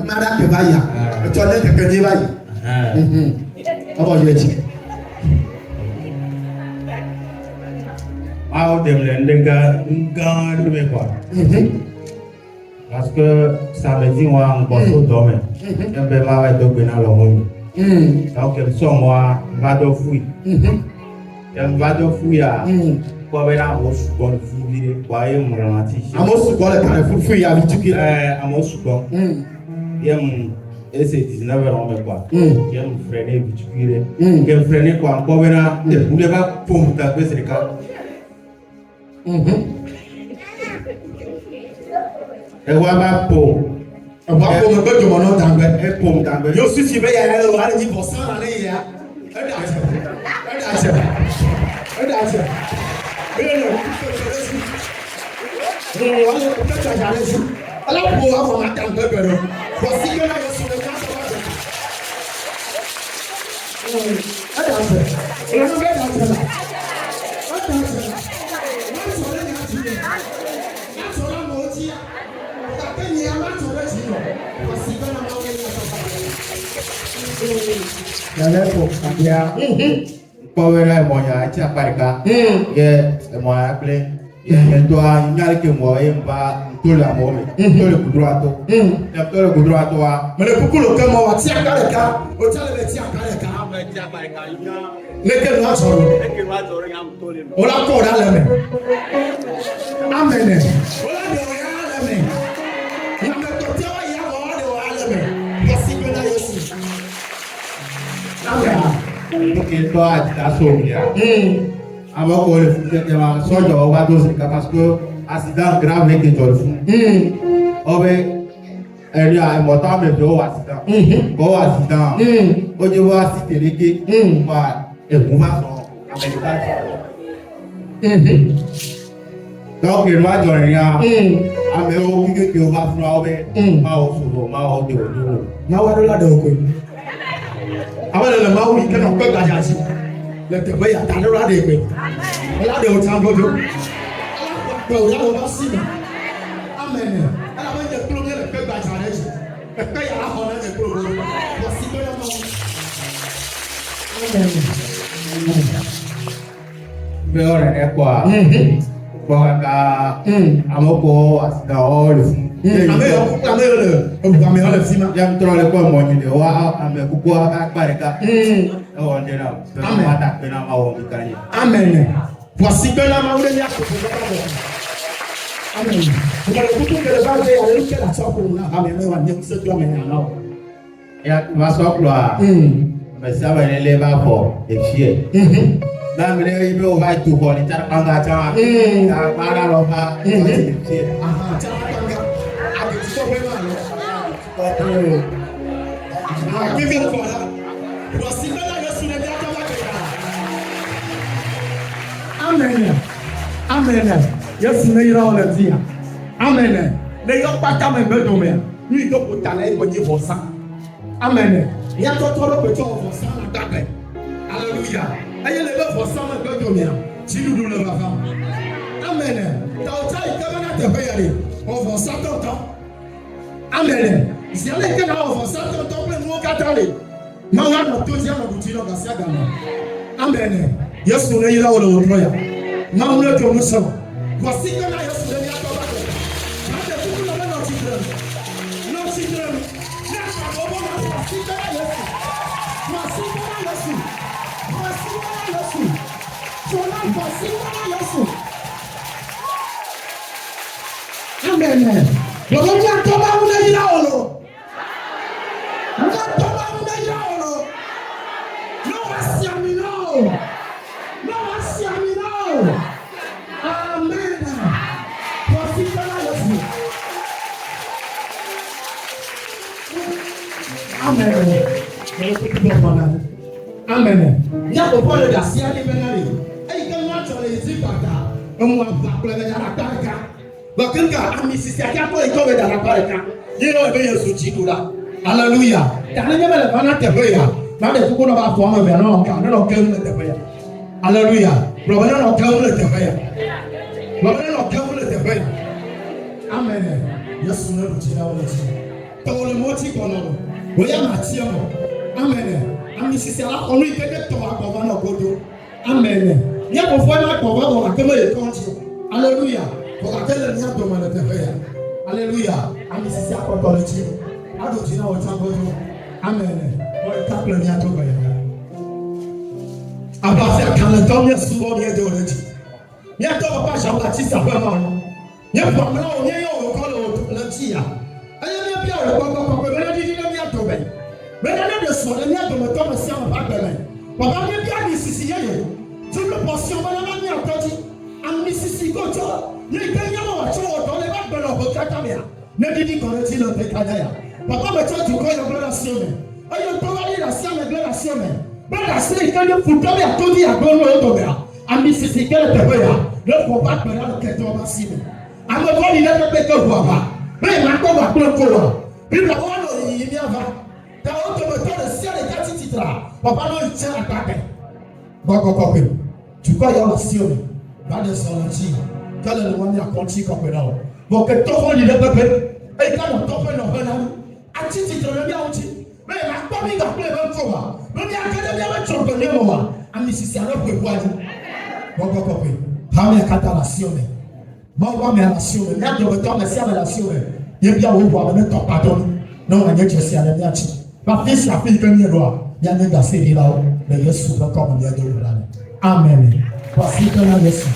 Mara ke baya. To le ke ni bayi. Aba yo ti. Ao dem le ndenga ngan de quoi. Parce que ça me dit moi en bosso dorme. Un peu va de bena lo mo. Donc elle sont moi va do fui. Elle va do fui à. Kwa bena mo su bon fui kwa ye mo ramati. Amo su ko le kan fui ya bi tuki. Amo su ko. Yem ese 19 ans mais quoi. Yem freiner bi tuki. Yem freiner quoi kwa bena vous ne va pour ta pèse le cas. E wa ba po. E wa po me bejo mo no tangbe. E po mo tangbe. Yo su ti be ya e wa ni for san na ni ya. E da se. E da se. E da se. E no. Wa ni ko ta ja le su. Ala po wa for ma tangbe be ro. Ko si ke na yo su le ka so ba. E da se. E no be da se. E da se. Ya, power mo ya cha parika. Ye mo ya play. Ye doa nyal ke mo e mba tola mo me. Tola kudroato. Ya tola kudroato wa. Mele kukulo ke mo wa ti akare ka. O tale be ti akare ka. Ame ti parika nya. Leke no asoro. Leke no asoro ya mtole. Ola ko da le me. Amen. Ola de o ya le me. Ya me to te wa ya o de o ya le me. Kasi be na Yesu. Porque toi ta sombia. Avant qu'on le foute de ma soja on va doser parce que accident grave que tu le fous. Obe elle a mortal mais au accident. Au accident. Au niveau accident légué va et on va son américain. Donc il va donner rien. Améo qui que va faire obe ma o so ma o de o. Na wa la de ko. Àwọn le ma wi ke no pe gaja si le te be ya ta lo la de pe la de o tan gojo pe o la o ba si amen ala ba je kuro le pe gaja re si pe ya la ho na je kuro go wa si pe na amen Be ora e kwa kwa ka amoko asida o le fun ame ole fima ya mtoro le kwa mo ni wa ame kuku aka parika o ndena Amen. mata pena ma o mikanye amen voici que la maule ya ko amen ko le kutu ke le ba je ale ke la so ko na amen me wa ni se tu amen na o ya ma so klo me sa ba le ba fo e fie na me le ibe o ba tu ko ni tar kanga cha ta para lo ba e fie aha cha kanga a ke so pe ma lo give it for her voici que la Yesu ne ya ta ba ke amen amen Yesu ne ira ole dia amen le yo pata me be do me ni do ko ta le ko ji for sa amen ya to ro pe to for sa na da be hallelujah aye le be for sa me be do me ti du le ba fa amen ta o ta ike na te be yare o for sa to amen si ale ke na o for sa to pe mu ka ta le ma wa no to ti ama bu ti no ga sia ga no amen Yesu ne ira ole o tro ya ma mu le to mu so voici que la Yesu ne ya to ba ke na te ku no no children na pa bo bo na voici que la Yesu voici que la Yesu voici que la Yesu so na voici que la Yesu amen lo mo ya to ba mu ne ira ole na to ba mu ne ira ole no asiamino no asiamino amen voici que la Yesu amen amen ya ko pole da sia ni benari ai kan ma chole zi pata mu aba kula da na tarika ba kan ka ami sisi aka ko ito be da na tarika ni no be Yesu chi dura hallelujah ta na nyama le bana te be ya na de ku no ba fo ma be no ka no ke mu te be ya hallelujah bro ba no ke mu te be ya bro ba no ke mu te be ya amen Yesu ne chi na wala chi tɔ le mɔti kɔnɔ o ya ma tiɛ mɔ amen ami sisi ala kɔnu yi ke de tɔ agbɔva na godo amen nye ko fɔ na agbɔva bɔ gake me ye kɔnti aleluya bɔ gake le nia dome le teƒe ya aleluya ami sisi akɔtɔ le tsi aɖo dzi na wɔ tsa godo amen wɔ ɖeka kple nia to gbe ya abafia kalẽtɔ nye subɔ nye de o le dzi nye tɔ papa zɔn ati saƒe ma no nye bɔmla o nye yɔ o kɔ le dzi ya eye nye bia o kɔkɔkɔ be ne didi ne mia dome be ne de sɔ le mia dome tɔ me sia me ba gbɛmɛ papa nye bia ni sisi yeye tu le pɔsiɔn be ne ma mia tɔ dzi ami sisi ko tsɔ nye ke nye ma wa tso o dɔ le ba gbɛ le o kata mea ne didi kɔ le dzi le pe kanya ya papa me tsɔ dukɔ yɔ gblẽ la si me eye tɔ va yi la sia me gblẽ la si me be la si ke ne futɔ be atodi agbe no o dome ya ami sisi ke le teƒe ya le kɔ ba gbɛ la le kɛtɔ ba si me ame vɔli le pepe ke ʋua va be ma kpɔ va kple ko wa bibla wa nɔ yiyi miava ta wo dometɔ ɖe sia ɖeka tsi tsitra papa no tse agbagbe gbɔgbɔgbɔgbe dukɔ ya le asi me va ɖe zɔ le dzi ke le wɔmi akɔntsi kɔkɔe na o bɔn ke tɔxɔ yi ɖe pepe eye ka nɔ tɔƒe nɔƒe na mi atsi tsitre ɖe miawo ŋuti be ma kpɔ mi gakple be ko wa be mia ke ɖe miabe tsɔgbe ne me wa ami sisi alo ƒe ʋua dzi gbɔgbɔgbɔgbe ha mia katã le asi me. Mawa me alasio me na do to me sia me alasio me ye bia wo bo me to pardon no anye jesi ale mi achi ba fisi afi ke ni ro a ya ne da se ri la o le Yesu ko ko me ya do ra amen pa si ke na Yesu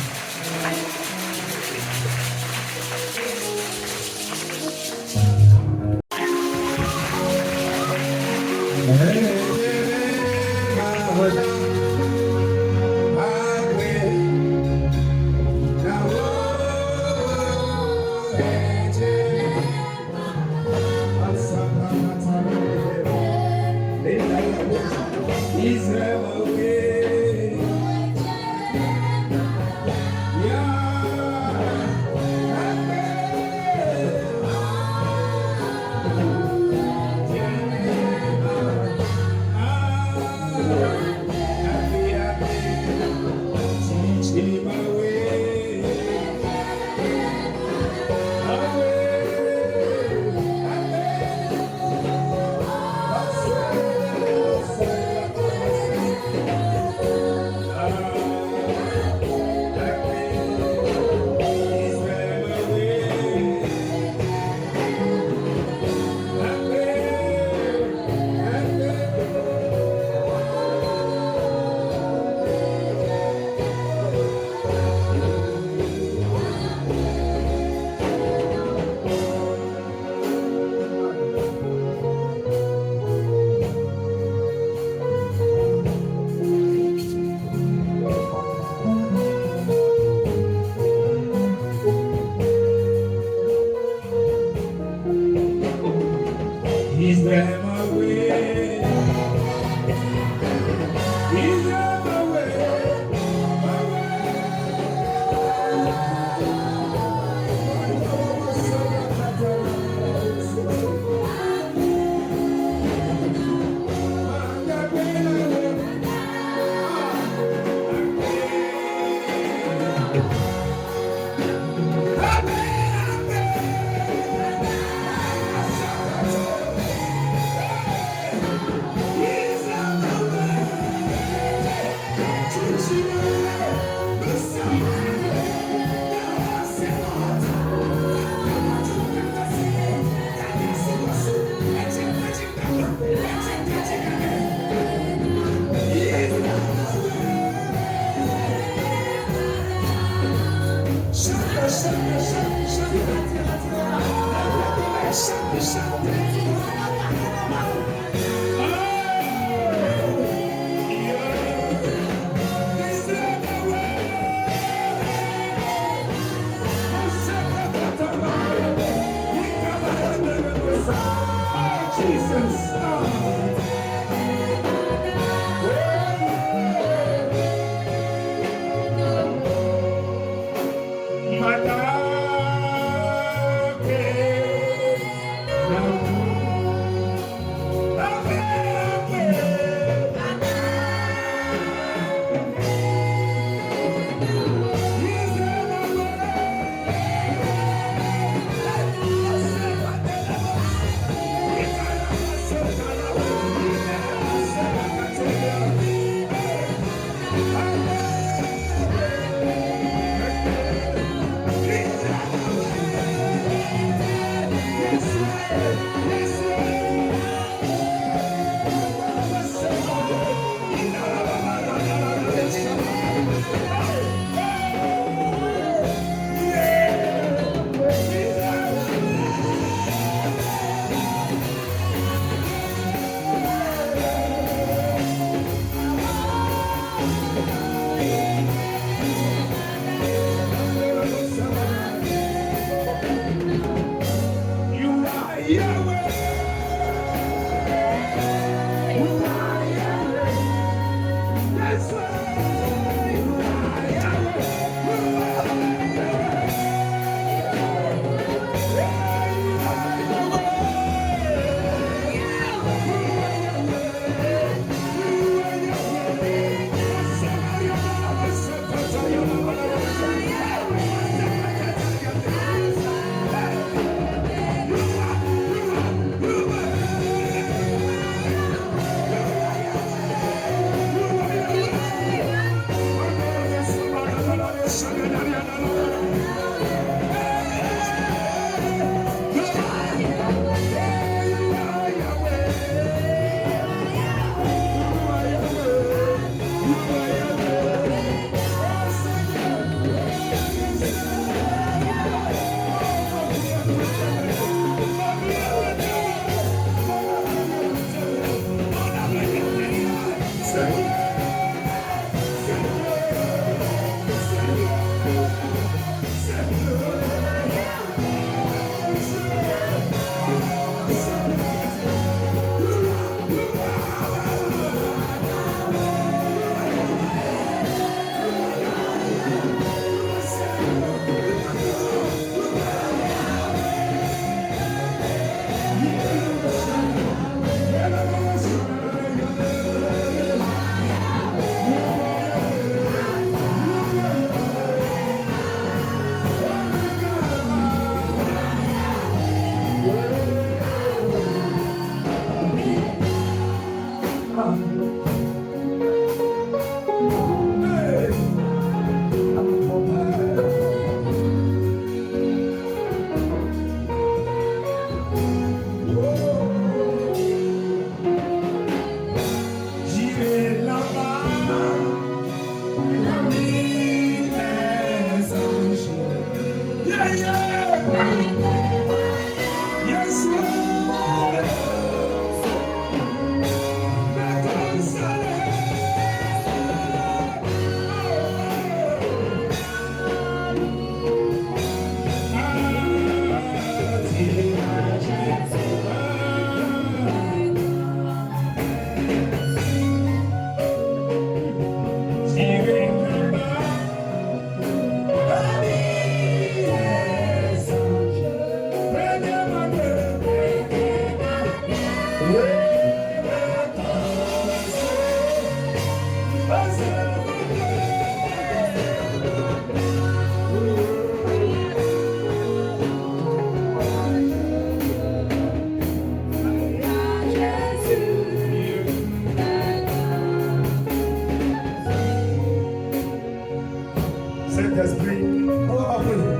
Saint-Esprit, on va prier.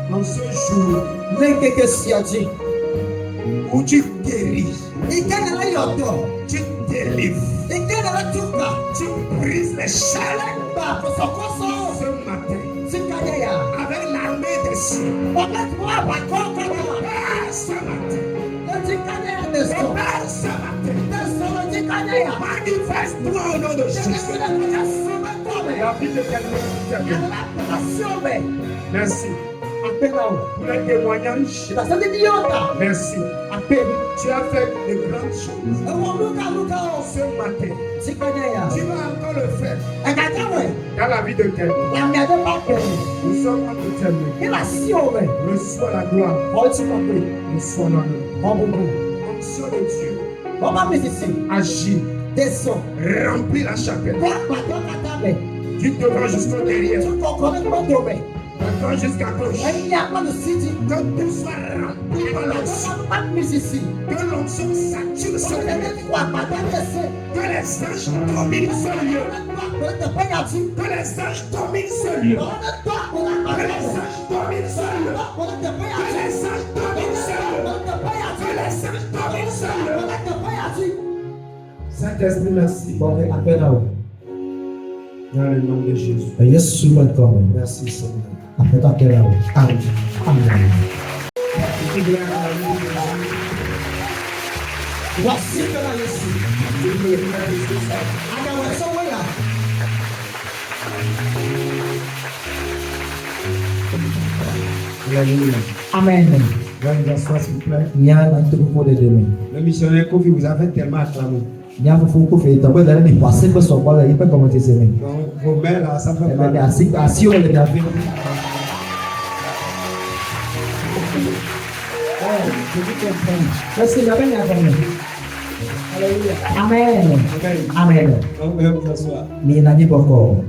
Dans ce jour où tu guéris, tu délivres, tu brises les chaînes ce matin avec l'armée des cieux. Ce matin, ce matin, manifeste-toi au nom de Jésus. La vie de quelqu'un. Merci pour les témoignages. Merci. Tu as fait de grandes choses. Ce matin, tu vas encore le faire dans la vie de quelqu'un. Nous sommes en train de terminer. Reçois la gloire. Reçois l'honneur. Onction de Dieu. Agis. Remplis la chapelle. Tu te rends jusqu'au derrière. Jusqu'à gauche. Que tout soit rempli par l'onction. Que l'onction sature ce lieu. Que les anges dominent ce lieu. Que les anges dominent ce lieu. Que les anges dominent ce lieu. Que les anges dominent ce lieu. Que les message par une seule. Saint-Esprit, merci. Bon, appelle là. Dans le nom de Jésus. Yesu welcome. Merci Seigneur. Appelle appelle là. Amen. Amen. Voici que la Yesu. Anawe somewhere. Alléluia. Amen. Veuillez vous asseoir s'il vous plaît. Nya na tuku ko de demi. Le missionnaire Kofi vous avez tellement acclamé. Nya fufu ko fe to ba ni kwase ko so kwala yipe ko mote seme. Donc vos mains là, ça fait E mal. ba asi o le da fi. Je vous comprends. Parce que la peine a comme. Alléluia. Amen. Amen. Amen. Donc veuillez vous asseoir. Ni na ni boko.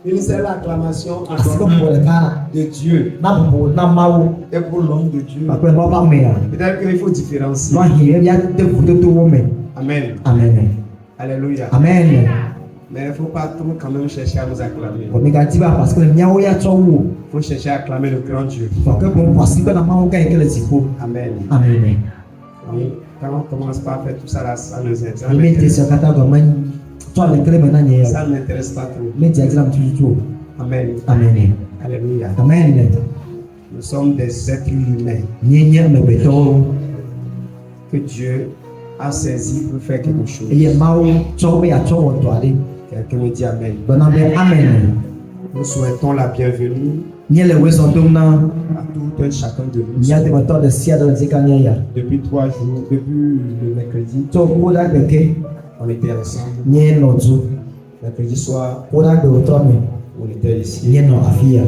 Une seule acclamation en Asi ko l'honneur ko le ka de Dieu na bo na mawo. et pour l'homme de Dieu. Ba ko no ba me ya. Peut-être qu'il faut différencier. No hi ya de fu to wo me. Amen. Amen. Alléluia. Amen. Mais il ne faut pas trop quand même chercher à nous acclamer. Ko mi ka ti ba parce que nyawo ya cho wo. Il faut chercher à acclamer le grand Dieu. Parce que bon kwasi ko na mawo ka ekele ti ko. Amen. Amen. Oui. Quand on commence pas à faire tout ça là, ça nous intéresse. Amen te so kata go man. To le kele me na nye. Ça ne m'intéresse pas trop. Me ti exam tu tu. Amen. Amen. Alléluia. Amen. Nous sommes des êtres humains Nye me beto. que Dieu a saisi pour faire quelque chose. Eye mawo cho be ya cho wo to ade. Quelqu'un me dit Amen. Bona be amen. Nous souhaitons la bienvenue Nye le we so dum na. à tout un chacun de nous. Nya de beto de sia de zikanya ya. Depuis 3 jours, depuis le mercredi, To ko da beke. on était ensemble. Nye no zu. Mercredi soir, Ko da go to me. on était ici. Nye no afia.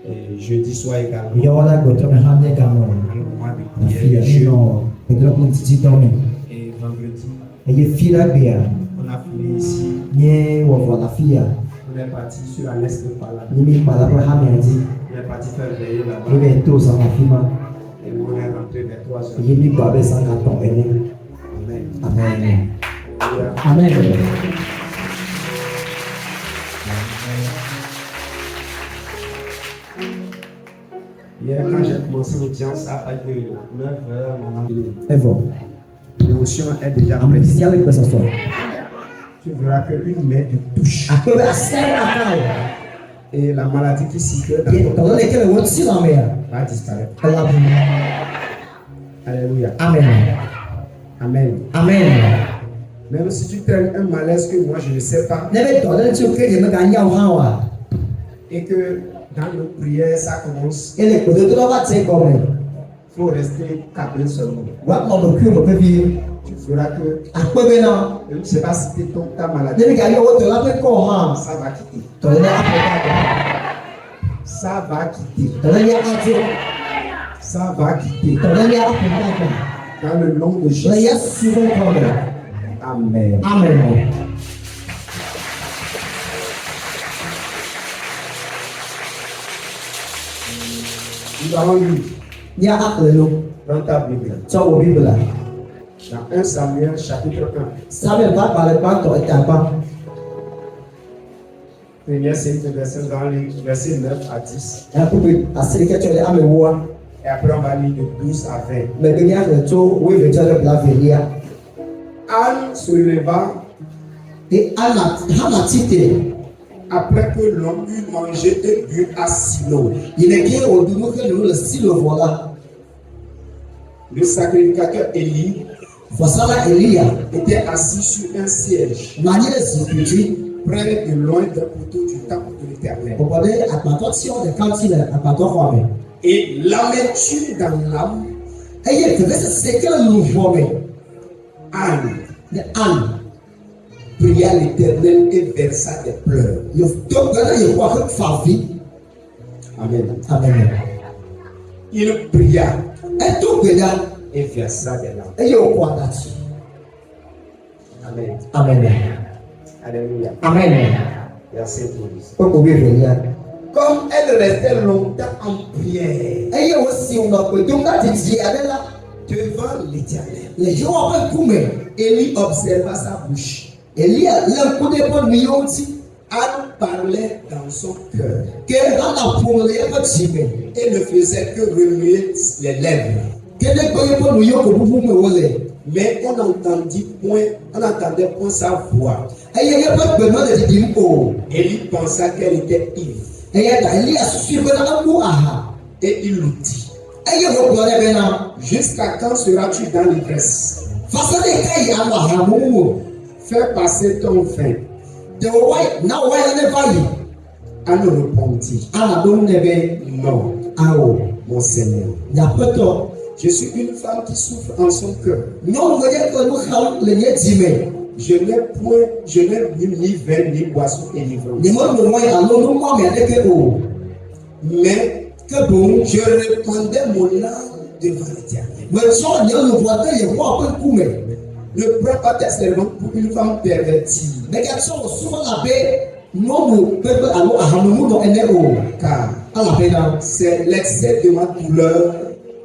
Et jeudi soir également. Yo wala go to me ha ne ka no. Un moment de Afia prière. ni no. Pe do ko ti to me. Et vendredi, Eye fila be ya. on a fini ici. Nye wo vo la fia. On est parti sur la l'est de Pala. Nye mi pa la ko ha me ati. On est parti faire veiller là-bas. Ebe to sa ma fima. Et on est rentré vers 3 heures. Eye mi ba be sa ka to ene. Amen. Amen. Alléluia. Amen. Hier, quand j'ai commencé l'audience à partir de 9h, mon anglais, Evo. l'émotion est déjà Amen. prête. Si avec ça soit. Tu verras qu'une main te touche. Akwebe asere akao. Et la maladie qui circule dans Ye ton to le kele wo ti na me ya. corps va disparaître. Ela bu. Alléluia. Amen. Amen. Amen. Même si tu traînes un malaise que moi je ne sais pas, Ne be to le ti o ke ye me ka nya o ha wa. et que dans nos prières ça commence, Ele ko de to ba te ko me. il faut rester câblé seulement. Wa mo do ku mo pe bi. Tu verras que, Akwebe na. je ne sais pas si c'est ta Ne maladie, be ka yo wo to la pe ko ha. ça va quitter. To le apota. Ça va quitter. To le ya ati. Ça va quitter. To le ya apota. Dans le nom de Le Jésus. ya su ko me. Amen. Amen. Nous allons lire Ya akelo. dans ta Bible, So wo Bible. dans 1 Samuel chapitre 1. Samuel ba ba le ba to ta ba. Première série de versets dans les versets 9 à 10. Akupe asiri ke chole ame wo. Et après on va lire de 12 à 20. Me be ya ke to we ve chole bla velia. Anne se leva Et Hana tite. après que l'homme eut mangé et bu à Silo. Il est qui au dumo que le style voilà. Le sacrificateur Élie Fasala Elia. était assis sur un siège, Mani le sécurité. près de loin d'un poteau du temple de l'Éternel. Pour parler à patation de cantine à patation. Et l'amertume dans l'âme, Et il fait c'est que nous voyons. Anne De Anne. pria l'Éternel et versa des pleurs. Il faut que je vois que Favi. Amen. Amen. Il pria Et tout que là. et versa des larmes. Et il croit là-dessus. Amen. Amen. Alléluia. Amen. Verset 12. Pour pouvoir venir. Comme elle restait longtemps en prière Et il aussi on a peut donc là dit là. devant l'Éternel, Les gens ont pas coupé. Élie observa sa bouche. Elia le coup de bon million aussi. Anne parlait dans son cœur Que dans la pour les petits. et ne faisait que remuer les lèvres. Mais on n'entendait point sa voix. Et il pensa qu'elle était ivre. Et il lui dit, jusqu'à quand seras-tu dans l'ivresse? Fais passer ton vin. Anne répondit, non, mon Seigneur. Je suis une femme qui souffre en son cœur. Je n'ai ni vin, ni boisson délivrante. Mais je répandais mon âme devant l'Éternel. Ne prends pas tes servantes pour une femme pervertie. Car c'est l'excès de ma douleur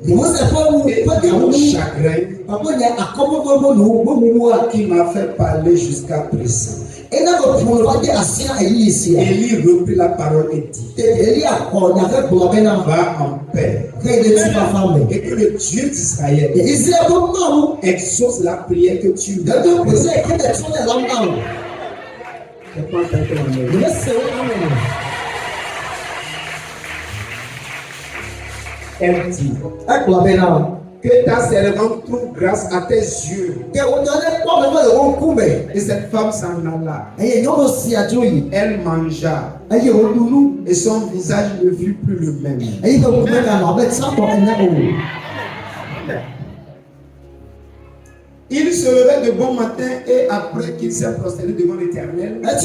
et de mon chagrin qui m'a fait parler jusqu'à présent. Élie reprit la parole et dit, va en paix. Et que le Dieu d'Israël exauce la prière que tu lui as faite. Elle dit, que ta servante trouve grâce à tes yeux. Et cette femme s'en alla. Elle mangea. Et son visage ne fut plus le même. Il se levait de bon matin et après qu'il s'est prosterné devant l'Éternel, ça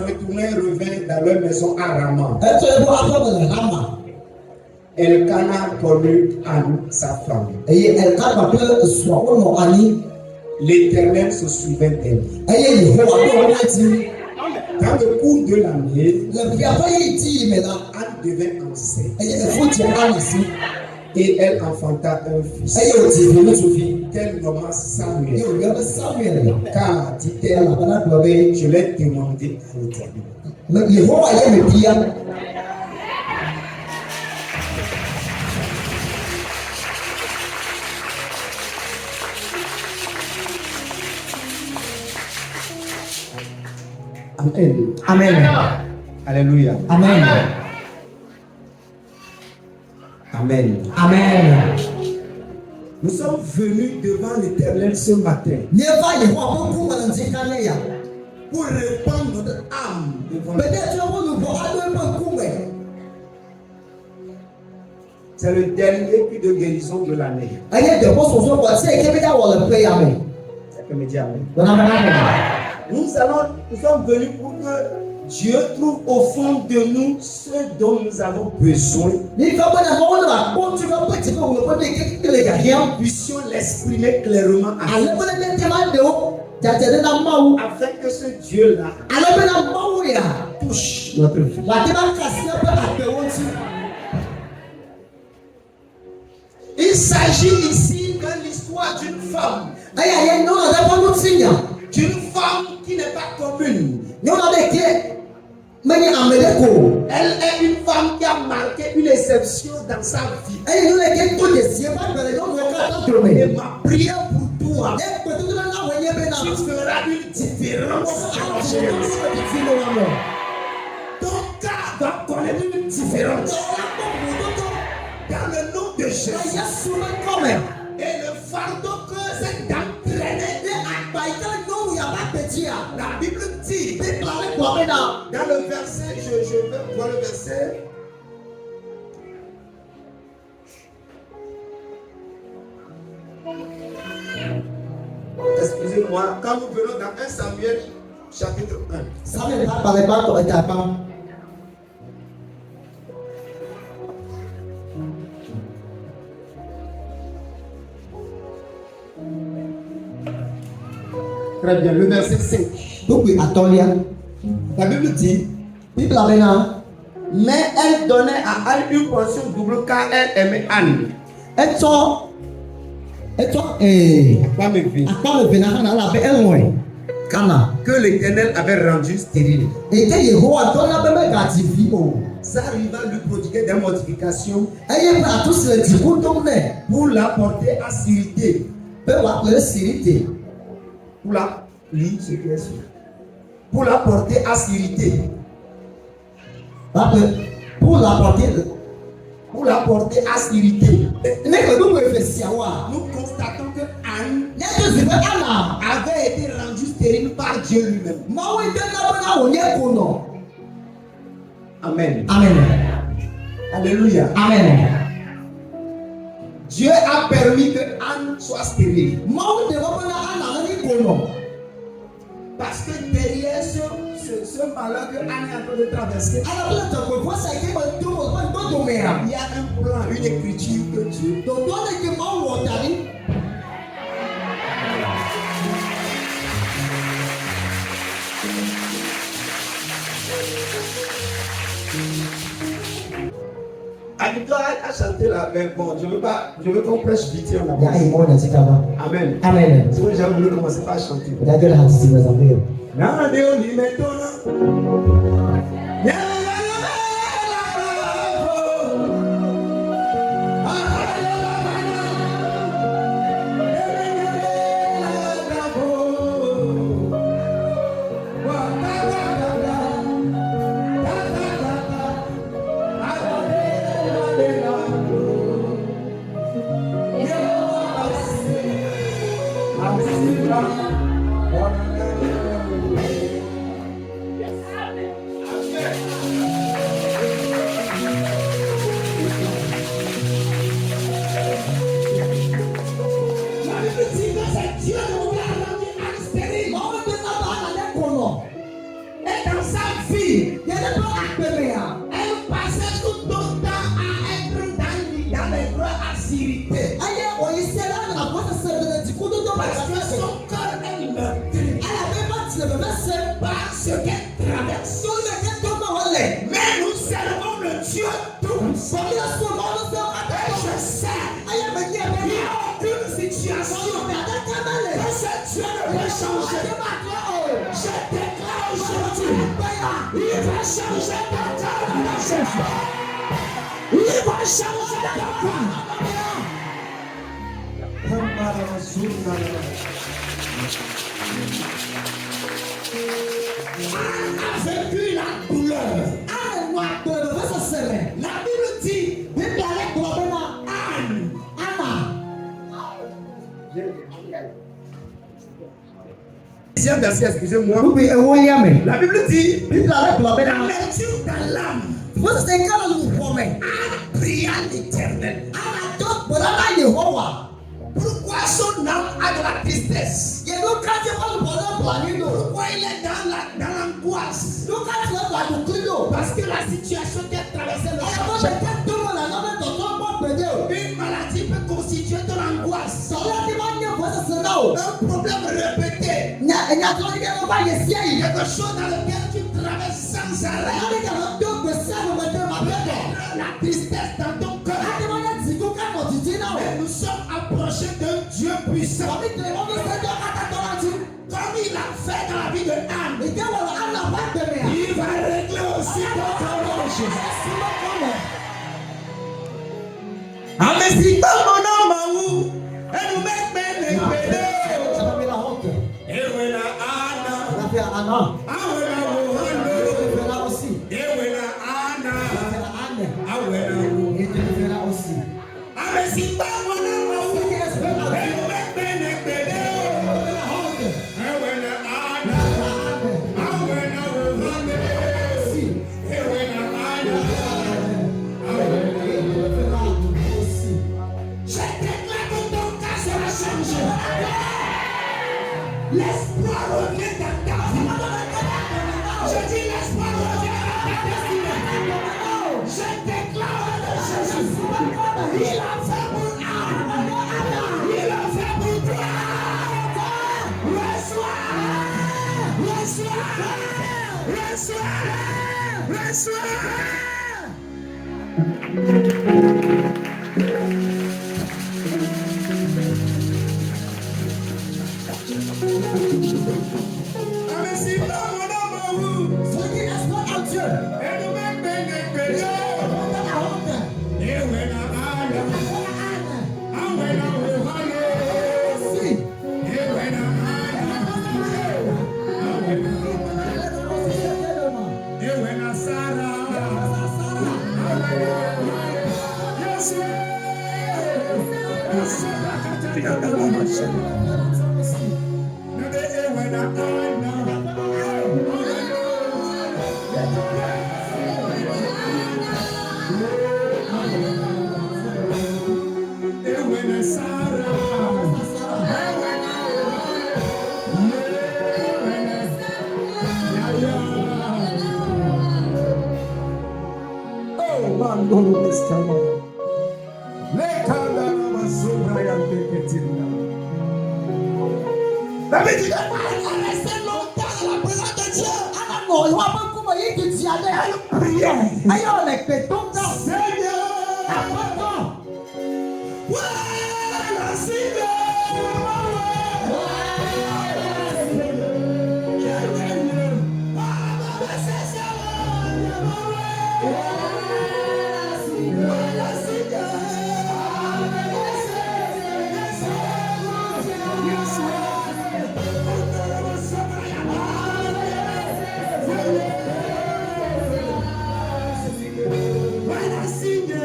retournait et revint dans leur maison à Rama. Elkana connut Anne, sa femme. L'Éternel se souvint d'elle. Dans le cours de l'année, Anne devint enceinte. Et elle enfanta un fils. Qu'elle nomma Samuel. Car, dit-elle, je l'ai demandé à l'Éternel. Amen. Alléluia. Amen. Amen. Amen. Nous sommes venus devant l'Éternel ce matin pour répandre notre âme devant l'Éternel. C'est le dernier cri de guérison de l'année. C'est que me dit Amen. Nous sommes venus pour que Dieu trouve au fond de nous ce dont nous avons besoin. Nous puissions l'exprimer clairement afin que ce Dieu-là touche notre vie. Il s'agit ici de l'histoire d'une femme. D'une femme qui n'est pas commune. Elle est une femme qui a marqué une exception dans sa vie. Et ma prière pour toi, tu feras une différence. Ton cas va connaître une différence. Dans le nom de Jésus. Et le fardeau que cette dame traînait, la Bible dit, dans le verset, je vais voir le verset. Excusez-moi, quand nous venons dans 1 Samuel, chapitre 1. Très bien, le verset 5. La Bible dit, mais elle donnait à Anne une portion double car elle aimait Anne. Que l'Éternel avait rendu stérile. Ça arriva à lui prodiguer des mortifications Eye pra tous le dikundum ne. pour la porter à s'irriter. Pe wa pe sirite. Pour la lui, ce qui est sûr. Pour la porter à s'irriter. Ba pe pour la porter. Pour la porter à s'irriter. Ne ke du mo efesia wa. Nous constatons que Anne Ne to zibe ana. avait été rendue stérile par Dieu lui-même. Ma wo ite na bona wo nye kuno. Amen. Amen. Alléluia. Amen. Dieu a permis que Anne soit stérile. Ma wo de bona ana ni kuno. Parce que derrière ce malheur que Anne est en train de traverser, Ala bla to ko sa ke ma do mo ba do do me ya. il y a un plan, une écriture que Dieu Do do ne ke ma wo tari. Anita a chanté là, mais bon, je veux qu'on prêche vite en Ya avance. ai mo na tikaba. Amen. Amen. C'est pourquoi j'ai voulu commencer par chanter. Da jela hatisi me zambe. Nade oli metona. Vécu la douleur. La Bible dit Anne. Deuxième verset, excusez-moi. Rubi e wo ya me. La Bible dit Bibla le bla la bena. lecture dans l'âme. Wo se kala lu po me. Anne pria l'Éternel. Ana to bora na Yehowa. Pourquoi son âme a de la tristesse? Ye do ka je ko bo na bla ni do. Pourquoi il est dans l'angoisse? Do ka je ba du klido. Parce que la situation qu'elle traversait le Ala bo change. je ka to mo la na me to to bo pede o. Une maladie peut constituer de l'angoisse. So ya ti ba nye bo se se na o. Un problème répété. Nya to ni ke no ba ye sia yi. Quelque chose dans lequel tu traverses sans arrêt. Ala ni ke no do be sa no me de ma pede. La tristesse dans ton cœur. Ati mo ya ti ko ka mo ti ti na o. Mais nous sommes approchés d'un Dieu puissant. Ami te mo se do ka ta to la ti. Comme il a fait dans la vie de Anne. Ike wo la ana ba de me. Il va régler aussi ton problème. Si mo ko mo. Amesi gbọ́mọ náà máa wú. Ẹnu mẹ́gbẹ́ lè gbèdé. Sa me la honte. Ewé na Anna. La fe ana. Awẹ́ na wò hàn lò. Fe la aussi. Ewé na Anna. La fe la ane. Awẹ́ na wò. Et tu fe la aussi. Amesi gbọ́mọ náà máa wú. Qui est fait la vie? Ẹnu mẹ́gbẹ́ lè gbèdé. Fe la honte. Ewé na Anna. La ane. Awẹ́ na wò hàn lò. Si. Ewé na Anna. Fe la aussi. Je déclare que ton cas sera changé. L'espoir revient dans ta vie. Je dis l'espoir revient dans ta destinée. Je déclare que Jésus, il a fait pour Anne. Il a fait pour toi. Reçois. Reçois. Reçois. Reçois. Amesi gbọ́mọ náà máa wú. Ce qui est fait en Dieu. Ẹnu mẹ́gbẹ́ lè Et gbèdé. David dit, Rester longtemps dans la présence de Dieu. Elle priait. Seigneur. Ouais, la Seigneur.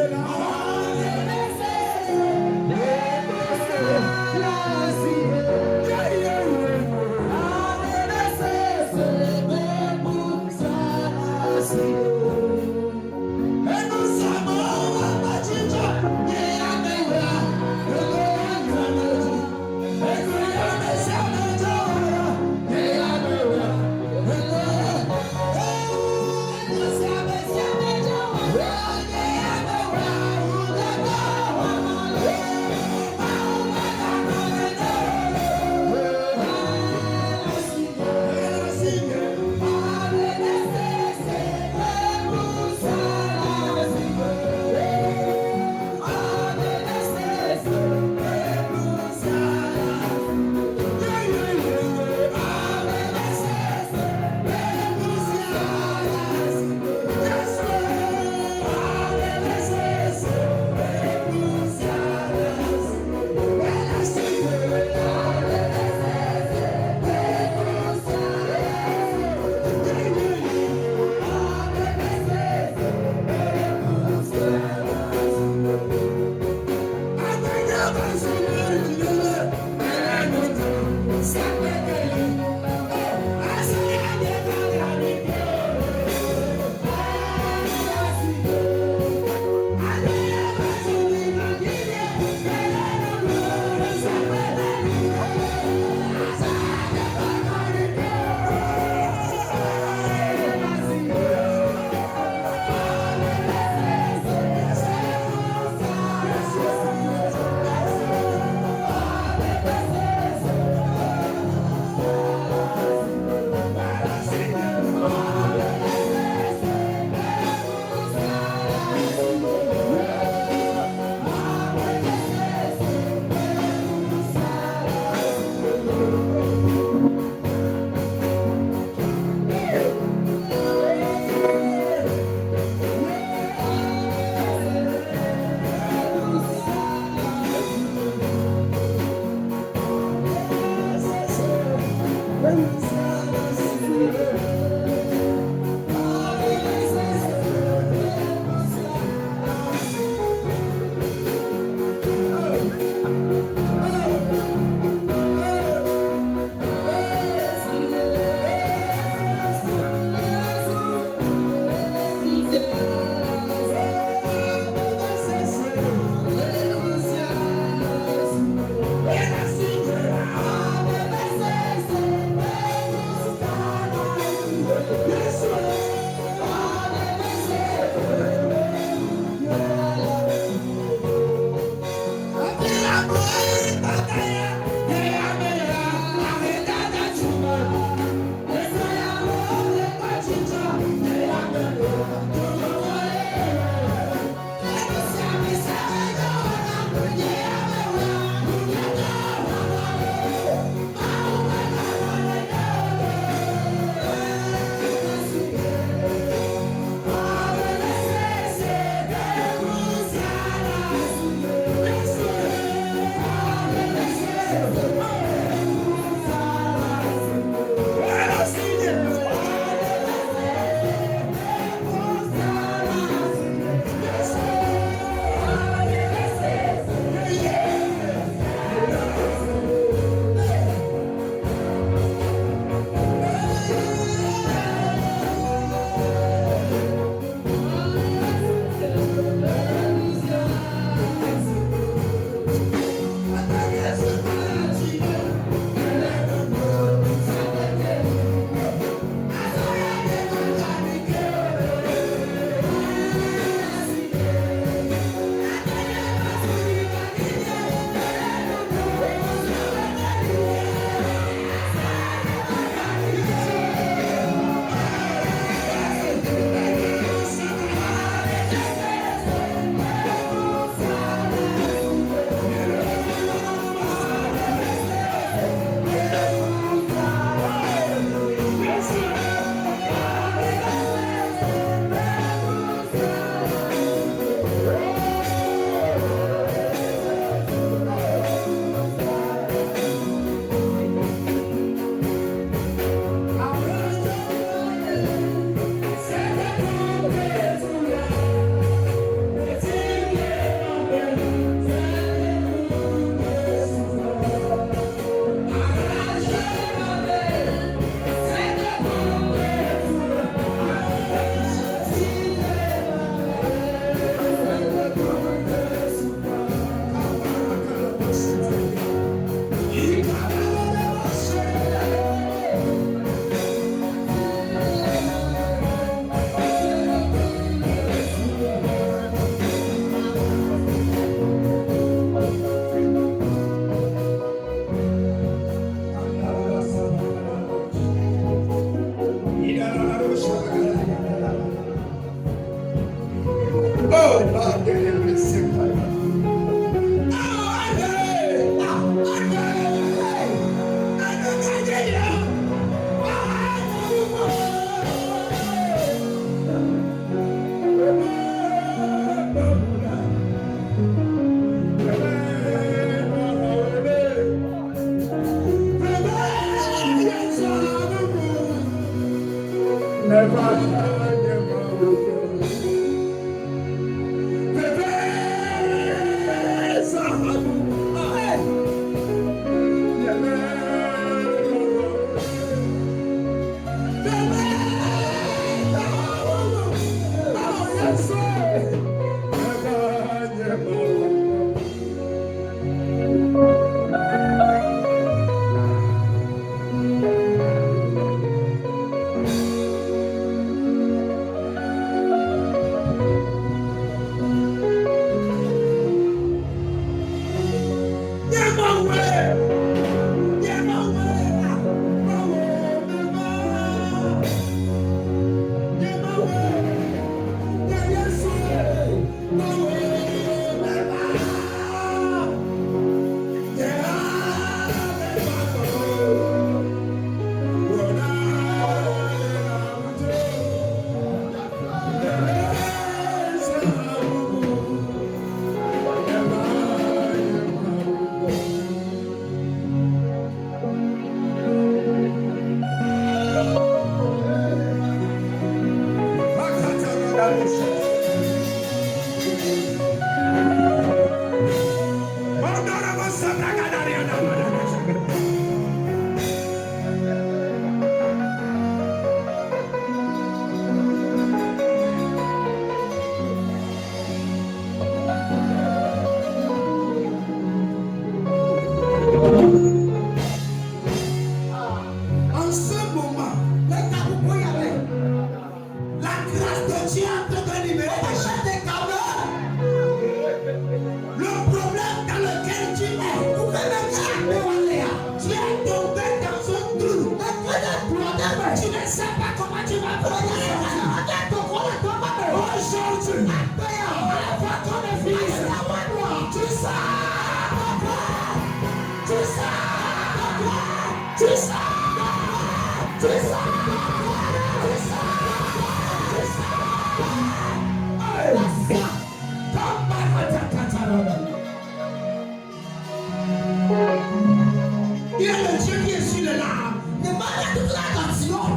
Il est le Dieu qui est sur le larmes.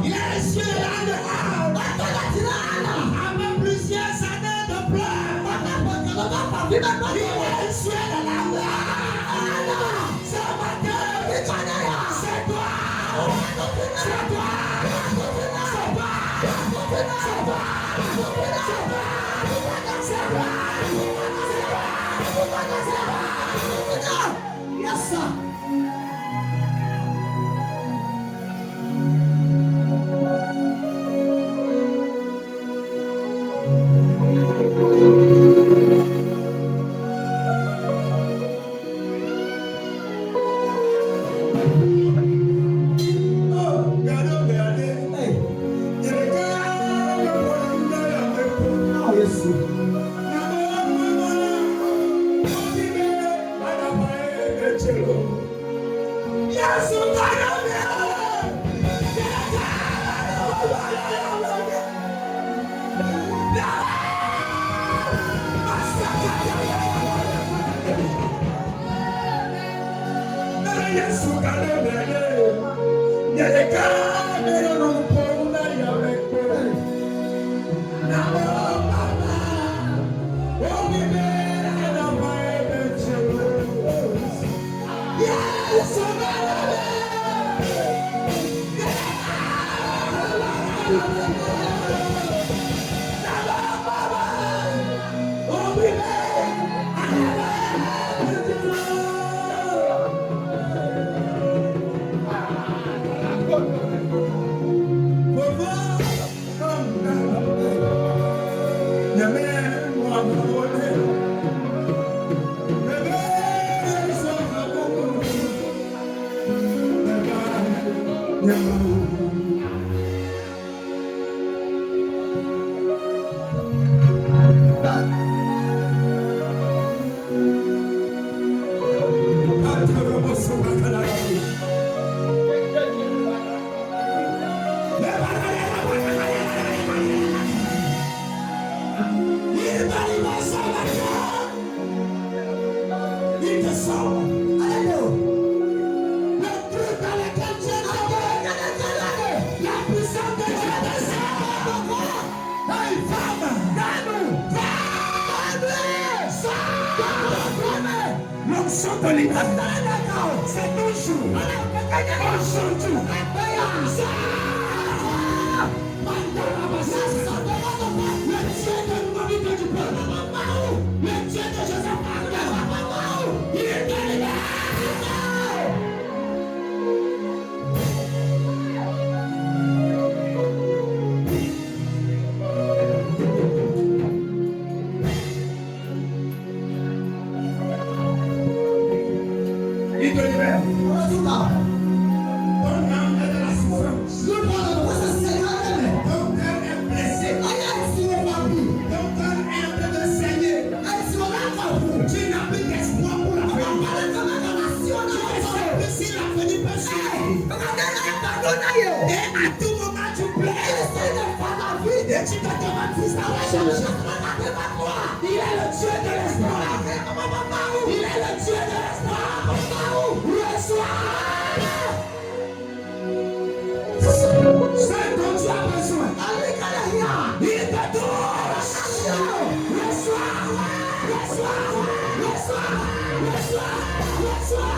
Il est le ciel de l'âme. Après plusieurs années de pleurs, il est le ciel de l'âme. Ce matin, c'est toi. C'est toi. C'est toi. Yes, sir. C'est toujours aujourd'hui. Il te libère. Unatoka. Ton âme est dans la souffrance. Lupa unaweza sema wewe. Ton cœur est blessé. Haya sio wapi. Ton cœur est en train de saigner. Sio lako. Tu n'as plus d'espoir pour la vie. Pale kama kama sio Tu lako. sais que si la venue peut suivre. Unataka kutana hiyo. Et à tout moment tu pleures. Essaye de faire la vie. Et tu te demandes si ça va changer. Il est le Dieu de l'espoir. Il est le Dieu de l'espoir. Reçois. Ce dont tu as besoin. Il te touche. Reçois. Reçois. Reçois. Reçois. Reçois.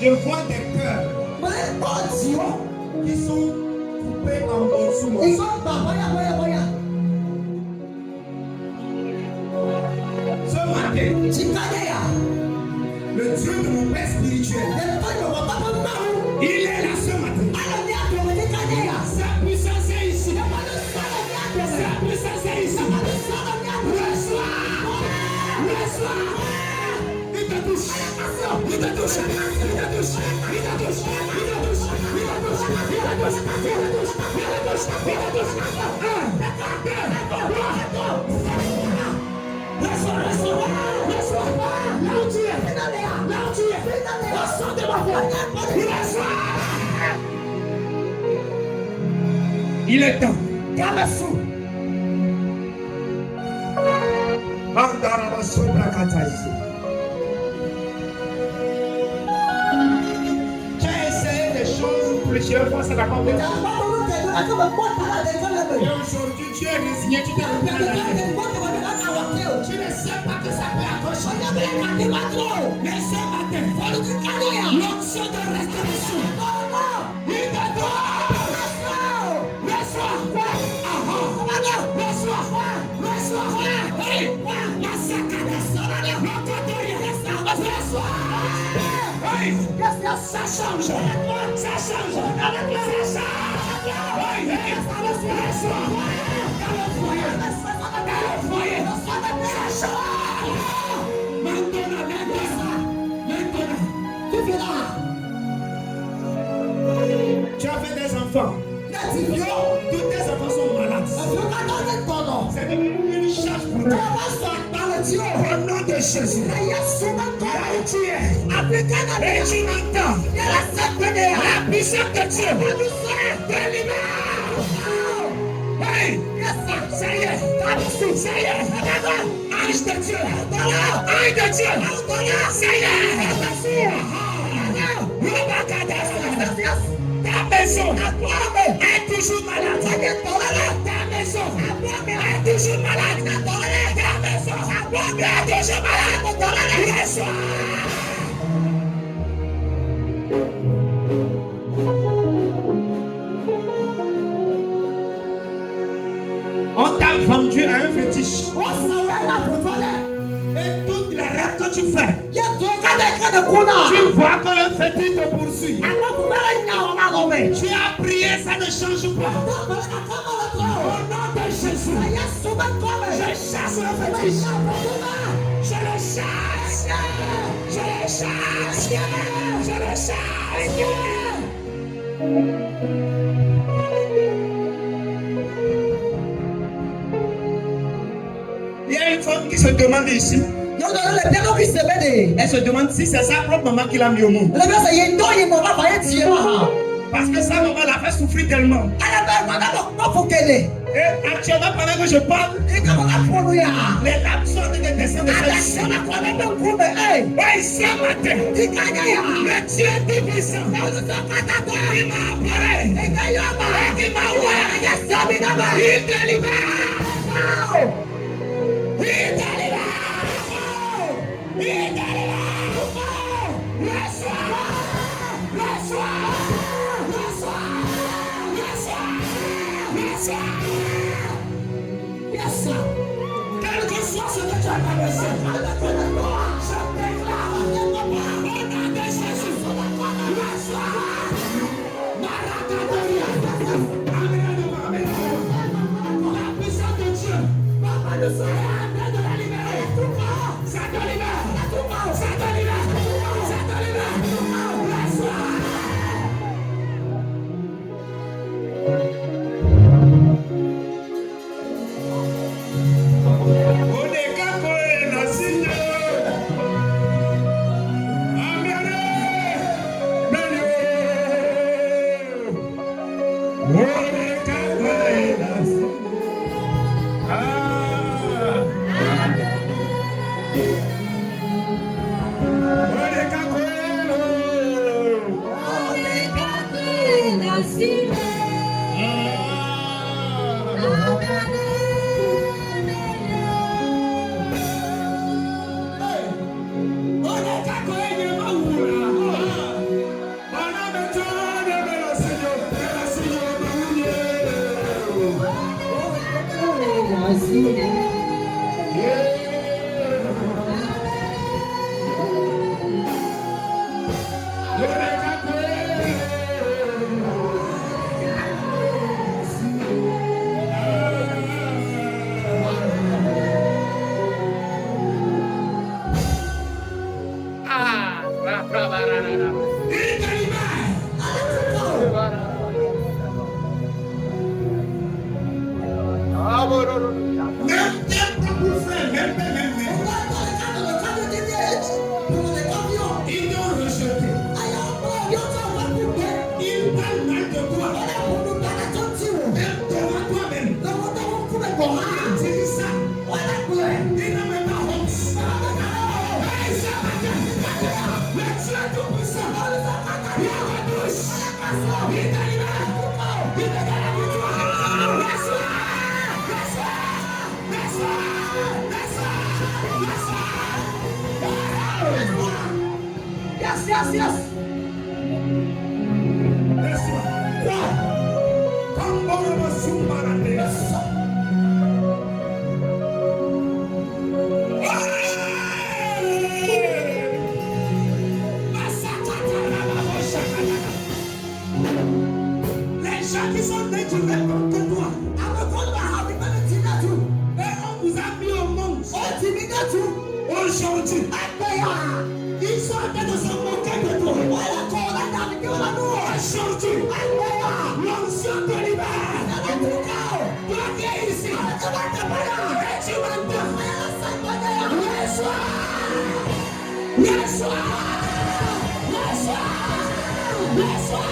Je vois des cœurs qui sont coupés en morceaux. Ce matin, le Dieu de mon père spirituel, il est là ce matin. Sa puissance est ici. Sa puissance est ici. Reçois. Reçois. Il te touche. Il te touche. Il te touche. Il te touche. Il te touche. Il te touche. Il te touche. Il te touche. Il te touche. Reçois. Reçois. Reçois. Là où tu es. Là où tu es. Reçois de ma voix. Reçois. Il est temps. Kamasu. Tu as essayé des choses plusieurs fois, ça n'a pas marché. Et aujourd'hui, tu es résigné, tu t'es remis à la tête. Tu ne sais pas que ça peut accrocher. Mais ce matin, l'option de restauration. Il te donne. Reçois. Reçois. Reçois. Hey. Ça change. Ça change. Tu as fait des enfants. Tous tes enfants sont malades. C'est devenu une charge pour toi. Au nom de Jésus. Là où tu es. Et tu entends. La puissance de Dieu. Te libère. Hey. Ça y est. Ça y est. Ange de Dieu. Ange de Dieu. Ça y est. Ta maison est toujours malade. Ta maison est toujours malade. Ta maison est toujours malade. Reçois. On t'a vendu à un fétiche. Et toutes les rêves que tu fais, tu vois que le fétiche te poursuit. Tu as prié, ça ne change pas. Au nom de Jésus, je chasse le fétiche. Je le chasse. Je le chasse. Je le chasse. Il y a une femme qui se demande ici. Elle se demande si c'est sa propre maman qui l'a mis au monde. Parce que sa maman l'a fait souffrir tellement. Et actuellement, pendant que je parle, les lames sortent de tes seins. Oui, ce matin, le Dieu tout-puissant, il m'a apparu et il m'a ouvert. Il délivre. Il délivre. Il délivre. Le soir. Le soir. Le soir. Le soir. Le soir. Yes, sir. Quel que soit ce que tu as traversé, je déclare au nom de Jésus. Le soir. Amen. Pour la puissance de Dieu, Papa le soleil est en train de la libérer. Ça te libère. Ça te libère. Ça te libère. Le soir. Yes. Les gens qui sont nés du même contre toi, et on vous a mis au monde. Aujourd'hui, ils sont en train de se moquer de toi. Aujourd'hui, l'ancien te libère. Tu viens ici. Et tu m'entends. Le soir. Le soir. Le soir. Le soir.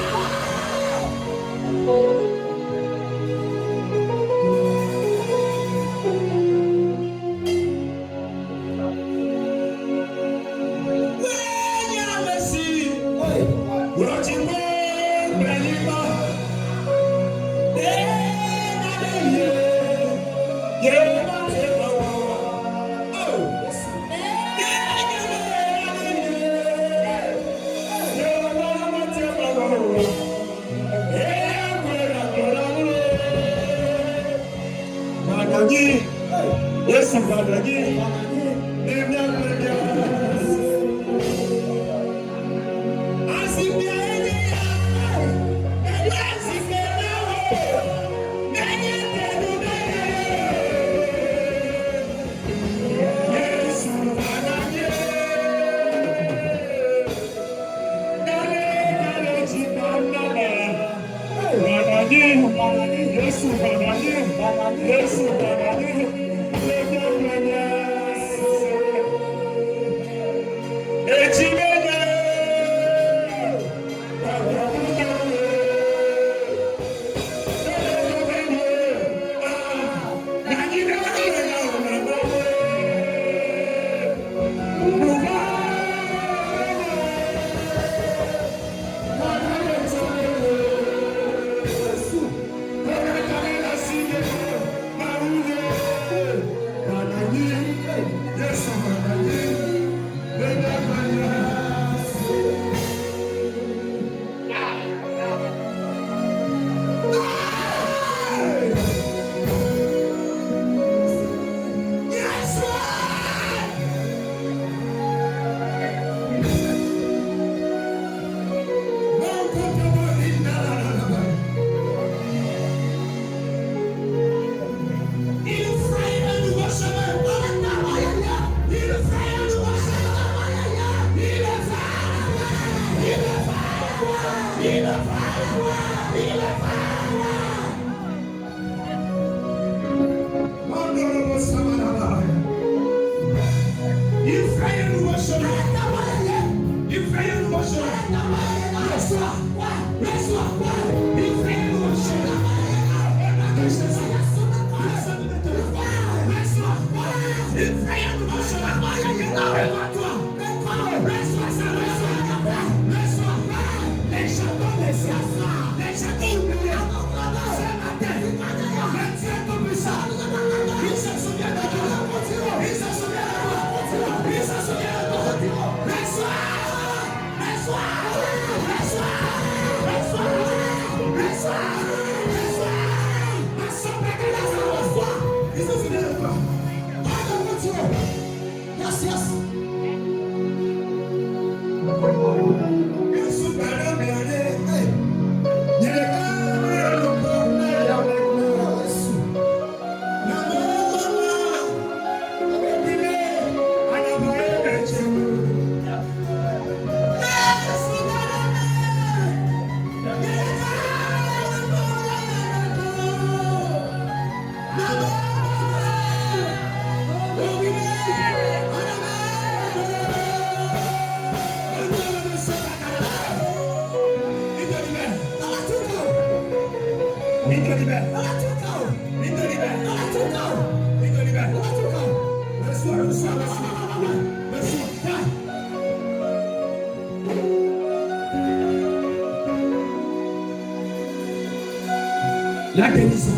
La guérison.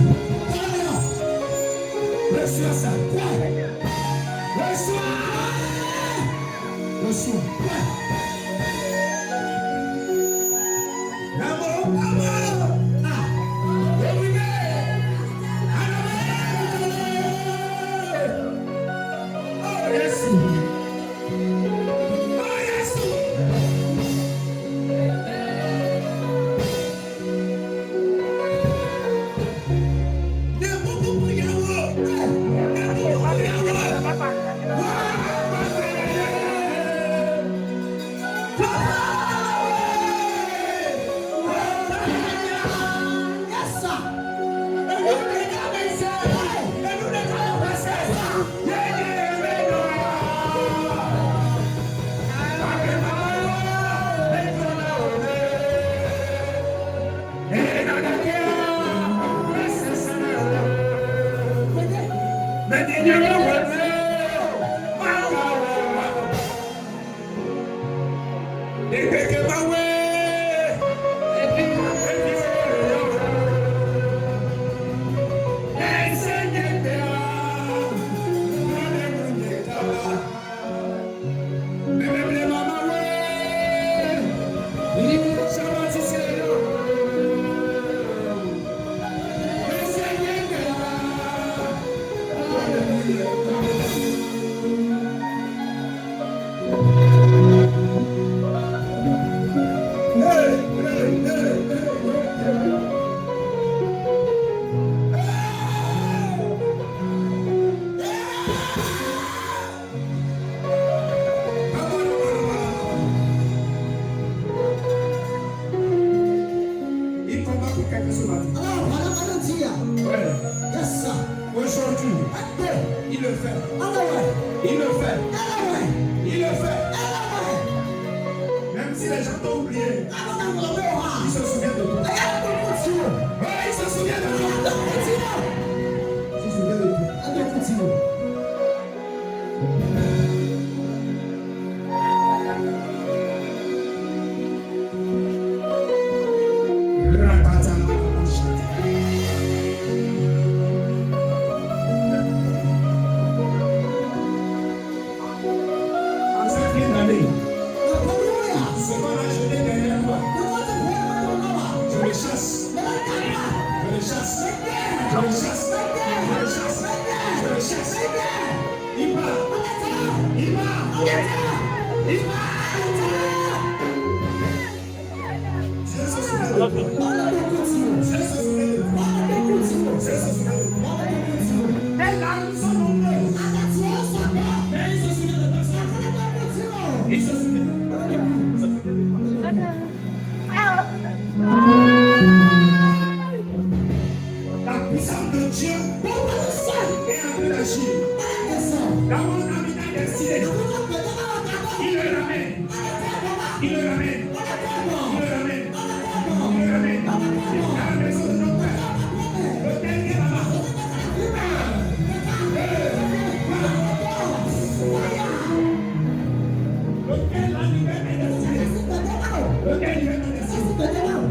Reçois ça. Reçois. Reçois. Il le ramène. Il le ramène. Il le ramène. À la maison de nos pères. L'hôtel qui est là-bas. L'hôtel là, il va mettre. L'hôtel, il va mettre.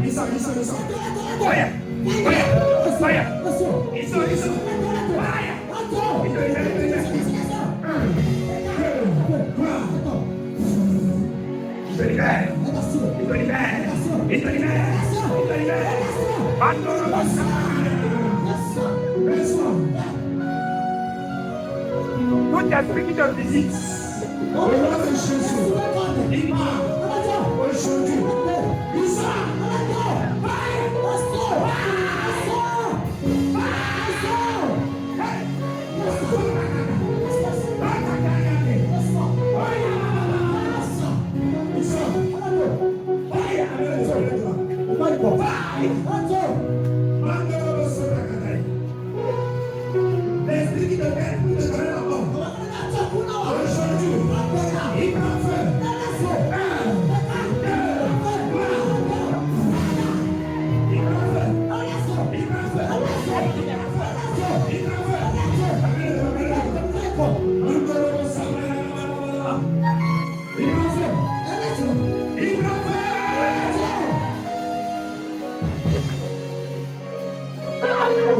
Il sort. Fire. Fire. Il sort. Fire. Tout esprit qui te visite, au nom de Jésus, il part aujourd'hui. Il sort. L'esprit qui te fait pour te donner la mort. Aujourd'hui, il prend feu.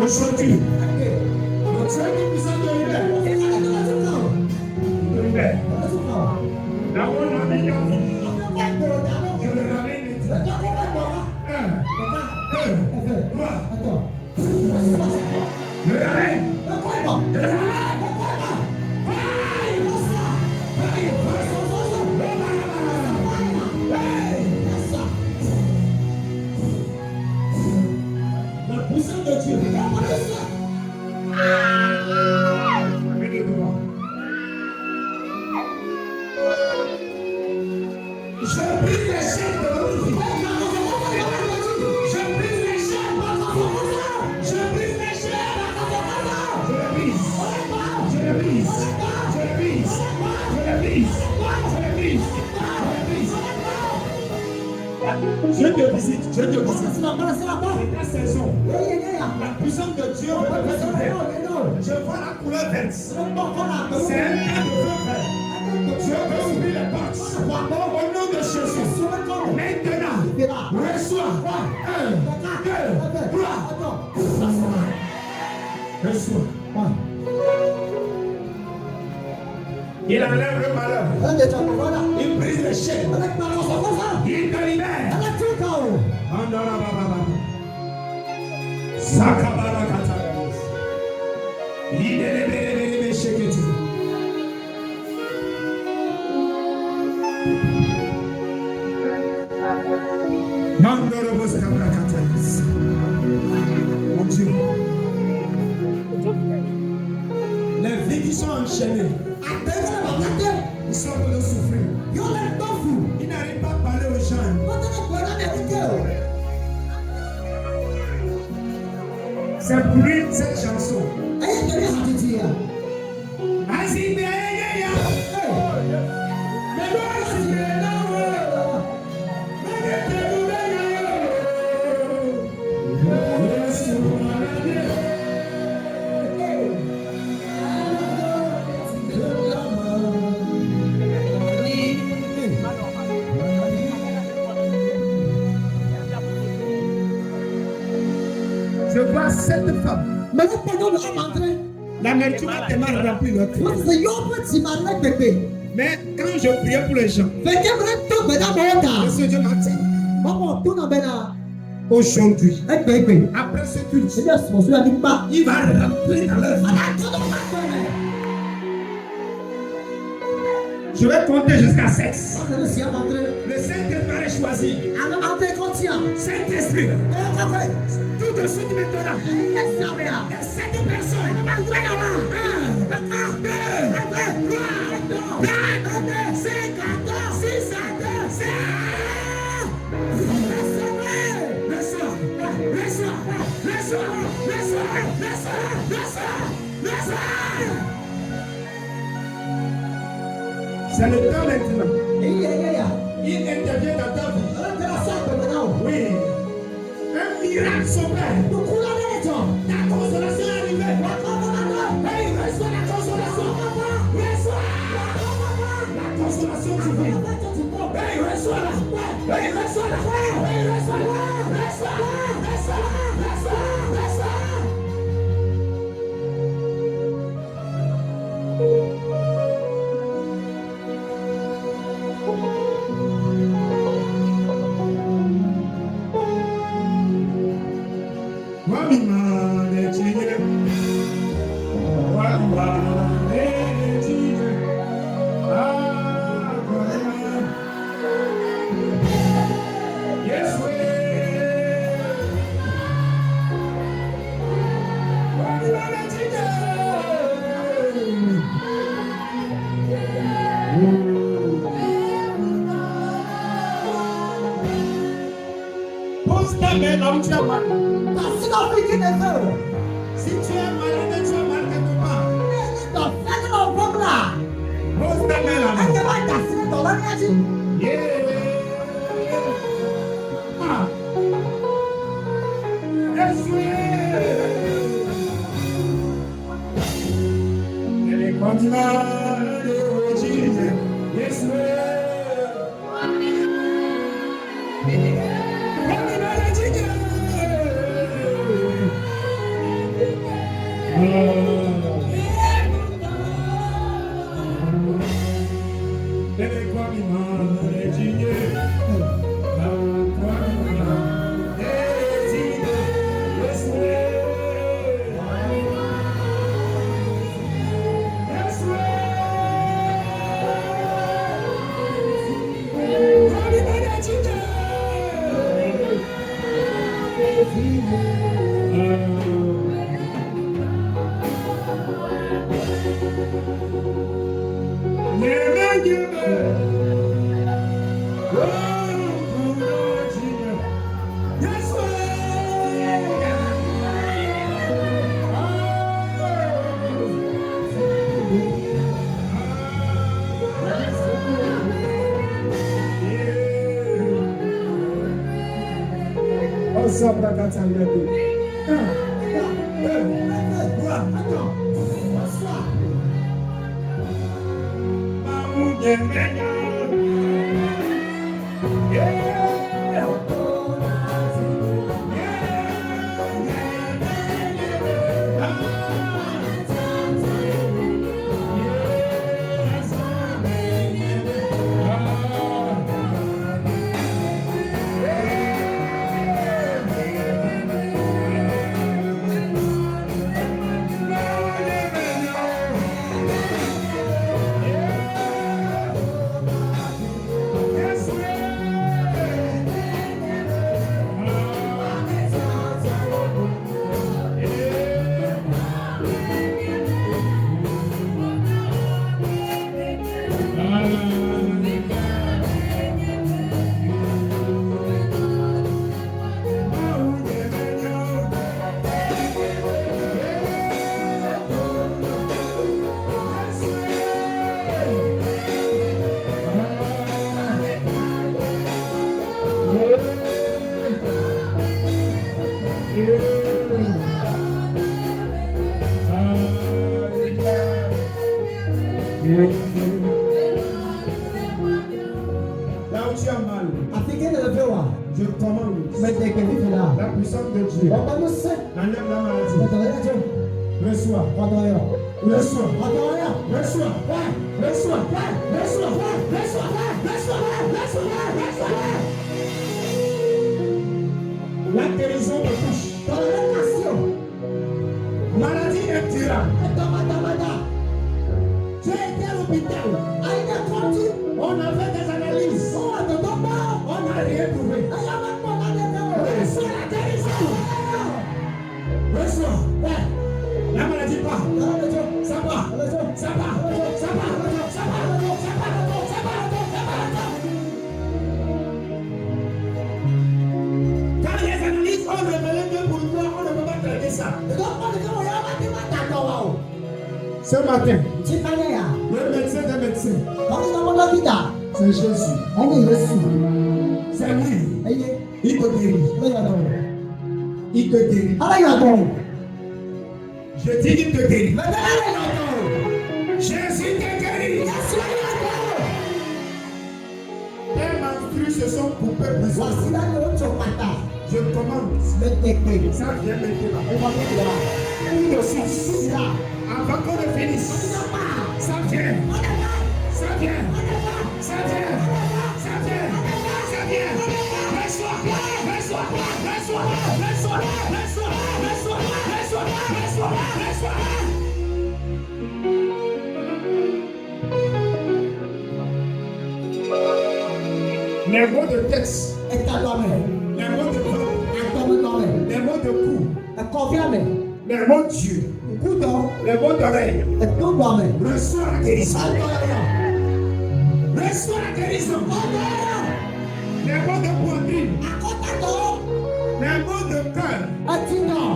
Aujourd'hui, le Dieu qui puissant te libère. Là où on a mis en vie, je le ramène. 1, 2, 3. Je le ramène. La puissance de Dieu. Je brise les chaînes de votre vie. Je brise les chaînes. Je brise les chaînes. Je les brise. Je les brise. Je les brise. Je les brise. Je les brise. Je te visite. Je te visite. C'est ta saison. La puissance de Dieu veut te visiter. Je vois la couleur verte. C'est un tas de feu vert. Dieu veut ouvrir les portes. Au nom de Jésus. Maintenant, reçois. 1, 2, 3. Reçois. Il enlève le malheur. Il brise les chaînes. Il te libère. Sakabarakata. Libérez Sheketi. Mandorobos Kabrakataïs. Mon Dieu. Les vies qui sont enchaînées, ils sont en train de souffrir. Ils n'arrivent pas à parler aux gens. C'est pour lui cette chanson. Je vois cette femme. L'amertume a tellement rempli notre cœur. Mais quand je priais pour les gens, le Seigneur m'a dit, aujourd'hui, après ce culte, il va remplir dans leur vie. Je vais compter jusqu'à 7. Le Saint-Esprit est choisi. Saint-Esprit, tout de suite maintenant, il y a 7 personnes. 1, 2, 3, 4, 5, 6, 7. C'est le temps maintenant. Il intervient dans ta vie. Révélation maintenant. Oui. Un miracle s'opère. Nous coulons les gens. Ta consolation est arrivée. Hey, reçois la consolation. Reçois. La consolation divine. Hey, reçois-la. Hey, reçois-la. Hey, reçois-la. Reçois. Reçois. Reçois. Reçois. Pose ta main là où tu as mal. Parce qu'on fait qu'il est fait. Si tu es malade, tu as mal quelque part. Donc, faites le bon là. Pose ta main là. Elle va tasser dans la magie. Yeah. Ah. Yes, oui. Elle est continent de Jésus. Yes, oui. Là où tu as mal, Africain de le voir. je commande Mais t'es quelqu'un qui est là. la puissance de Dieu. On va nous faire. Enlève la On maladie. va te regarder. Reçois. On va te regarder. Reçois. On va te regarder. Reçois. Reçois. La guérison de touche. Dans la nation. Maladie incurable. Tu as été à l'hôpital. Aïe, tu On a fait des analyses. on va te tomber. On n'a rien trouvé. Aïe, on va te Reçois la guérison. Reçois. La maladie part. Ça part. Ça part. Ça part. Ça part. Quand les analyses ont révélé que pour toi, on ne peut pas traiter ça. Ce matin, le médecin des médecins C'est Jésus. Ẹni Yesu. C'est lui. Ẹyẹ. Il te guérit. Ẹlẹ́yàtọ̀. Il te guérit. Ẹlẹ́yàtọ̀. Je dis il te guérit. Ẹlẹ́yàtọ̀. Jésus te guérit. Yesu ẹlẹ́yàtọ̀. Tes menstrues se sont coupées. Wàsí láti oúnjẹ pàtà. Je commence. Lẹ́tẹ̀pẹ̀. Ça vient maintenant. Ó máa tẹ̀lé wa. Tout de suite. Sísá. Avant qu'on ne finisse. Ça vient. Ça vient. Ça vient. Ça vient. Ça vient. Laisse-toi. Laisse-toi. Laisse-toi. Laisse-toi. Laisse-toi. Laisse-toi. Laisse-toi. Laisse-toi. Laisse-toi. Les mots de texte, Ẹ̀ka lọ́mẹ̀. les mots de parole, Àtọ́mú lọ́mẹ̀. les mots de cou, Ẹ̀kọ́ fíàmẹ̀. les mots d'yeux, Kúdọ̀. les mots d'oreille. Ẹ̀tọ́ lọ́mẹ̀. Reçois la guérison. Àtọ́yọ̀. Reçois la guérison. Les mots de poitrine, Àkọ́tàtọ̀. les mots de cœur, Ẹtì náà.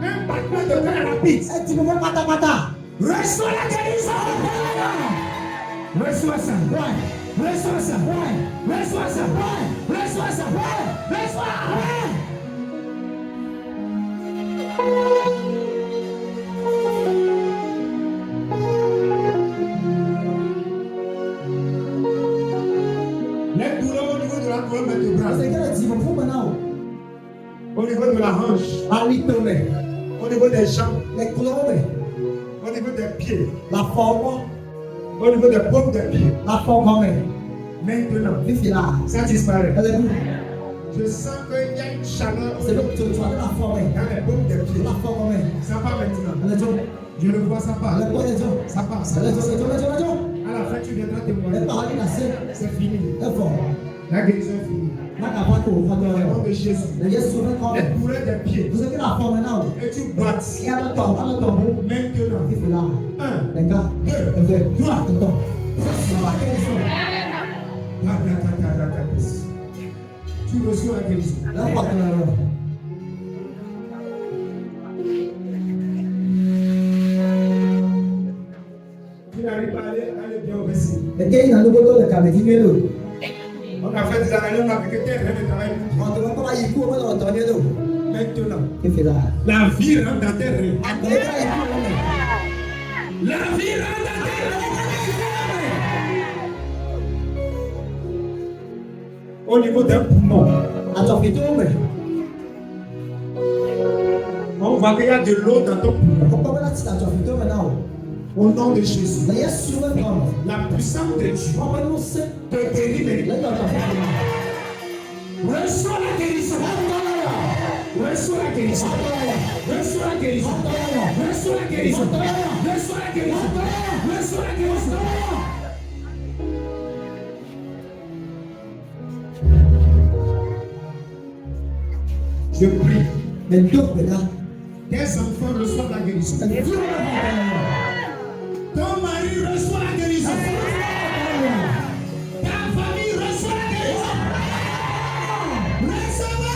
un battement de cœur rapide. Ẹtì mi fẹ́ pátápátá. Reçois la guérison. Reçois ça. Reçois ça. Reçois ça. Reçois ça. Reçois. Les douleurs au niveau de la colonne vertébrale, Ẹ̀sẹ̀kẹ́rẹ́ tì fún mi náà. au niveau de la hanche, Àlítọ́mẹ̀. au niveau des jambes, Lẹ́kùlọ́mẹ̀. au niveau des pieds, Làfọwọ́. au niveau des paumes des pieds. Làfọwọ́mẹ̀. Maintenant, Fífìlà. ça disparaît. Ẹlẹ́dù. Je sens qu'il y a une chaleur Sẹ́dọ̀ tuntun àti làfọwọ́mẹ̀. dans les paumes des pieds. Làfọwọ́mẹ̀. Ça part maintenant. Ẹlẹ́dù. Je le vois, ça part. Ẹlẹ́dù ẹlẹ́dù. Ça part, ça Ẹlẹ́dù part. ẹlẹ́dù ẹlẹ́dù. À la fin, tu viendras témoigner. Ẹ̀pà ọ̀dí nà sẹ́. C'est fini. Ẹ̀fọ̀. La guérison est finie. N'aka fọ́ tó o fọ́ tó Au yẹ. nom de Jésus. Lẹ́yẹ sọ fẹ́ kọ́ Les mẹ̀. douleurs des pieds. Ẹ̀sẹ̀kẹ́rẹ́ làfọwọ́mẹ̀ náà. Et tu boites. Kí alọ́tọ̀ alọ́tọ̀ mú. Maintenant. Fífìlà. 1, Ẹ̀ka. 2, Ẹ̀fẹ̀. 3. Ẹ̀tọ̀. Bàbá kẹ́rì sọ. Tu reçois la guérison. Lẹ́pọ̀ tó yẹ rẹ̀. Tu n'arrives pas à aller bien au Messie. Ẹ̀kẹ́ yìí nà ló gbọ́dọ̀ lẹ̀ kàbẹ̀ kí mélòó. On a fait des années, on a vécu terre, rien ne travaille plus. Ọ̀tọ̀ wọn kọ́ bá yìí kú ọmọ náà ọ̀tọ̀ ní ẹ̀dọ̀. Maintenant, Fífìlà. la vie rentre dans tes reins. Àgbẹ̀yẹ́ bá yìí kú ọmọ náà. La vie rentre dans tes reins. Au niveau d'un poumon, Àtọ̀fìtó mẹ̀. on voit qu'il y a de l'eau dans ton poumon. Ọ̀pọ̀ bẹ́ẹ̀ láti àtọ̀fìtó mẹ̀ náà. Au nom de Jésus, Lẹ́yẹ sọ fẹ́ kọ́ mẹ̀. la puissance de Dieu Ọmọ inú sẹ́. te guérit maintenant. Lẹ́yìn ọ̀tọ̀fìtó mẹ̀. Reçois la guérison. Reçois la guérison. Reçois la guérison. Reçois la guérison. Reçois la guérison. Reçois la guérison. Je prie. Mais d'autres mẹ̀ náà. Tes enfants reçoivent la guérison. Ẹ̀fẹ̀ fún ọmọ náà. Ton mari reçoit la guérison. Ta famille reçoit la guérison. Recevez.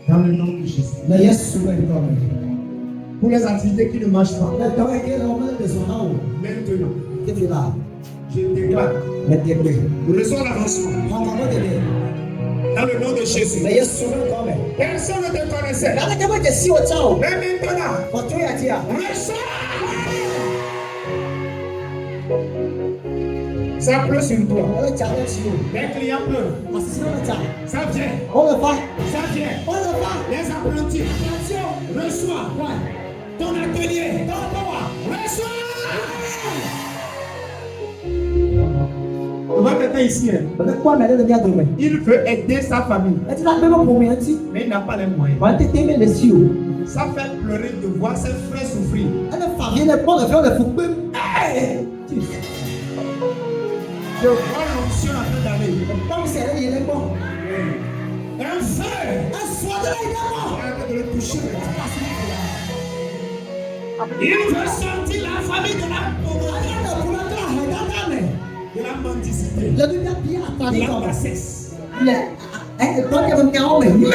Dans le nom de Jésus. Lẹ́yẹ sọ fẹ́ kọ́ mẹ̀. Pour les activités qui ne marchent pas, Lẹ́tọ̀ ẹ̀kẹ́ lọ́wọ́ mẹ́lẹ̀ tẹ̀sán náà wò. maintenant, Fífìlà. je déclare, Lẹ́tẹ̀gbẹ̀. reçois l'avancement. Ọmọ bó tẹ̀lé. Dans le nom de Jésus. Lẹ́yẹ sọ fẹ́ kọ́ mẹ̀. Personne ne te connaissait. Lálẹ́kẹ́ bá jẹ sí ọjà o. Mais maintenant, Ọ̀tún yà ti à. reçois. Ça pleut sur toi. Ọlọ́jà lọ sí o. Les clients pleurent. Àṣìṣe ọlọ́jà. Ça vient. Ó lè fa. Ça vient. Ó lè fa. Les apprentis. Attention. Reçois. Ouais. Ton atelier. Reçois. On va quelqu'un ici. Hein. Bẹ́ẹ̀ kó àmì ẹ̀dẹ́gbẹ̀ àdó mẹ́. Il veut aider sa famille. Ẹ ti náà gbé bọ́ mi ẹtí. Mais il n'a pas les moyens. Wà á tètè mi lè sí o. Ça fait pleurer de voir ses frères souffrir. Ẹni fàbí ẹni pọ́n lè fẹ́ ọ̀lẹ̀ fún gbé. Je vois l'onction en train d'aller. Báwo sì ẹ̀rẹ́ yìí lẹ́ gbọ́? Un feu. Ẹ sọ ọdún lẹ́yìn náà mọ̀. Arrête de le toucher. Il veut sortir la famille de la pauvreté, Ayé ẹ̀dẹ̀ kúrẹ́ tó àhẹ̀ dáadáa mẹ́. de la mendicité, Lẹ́nu bí a bí àtàrí de la kan. bassesse. Lẹ ẹ tọ́jú ẹ̀fọ́ mi àwọn mẹ́.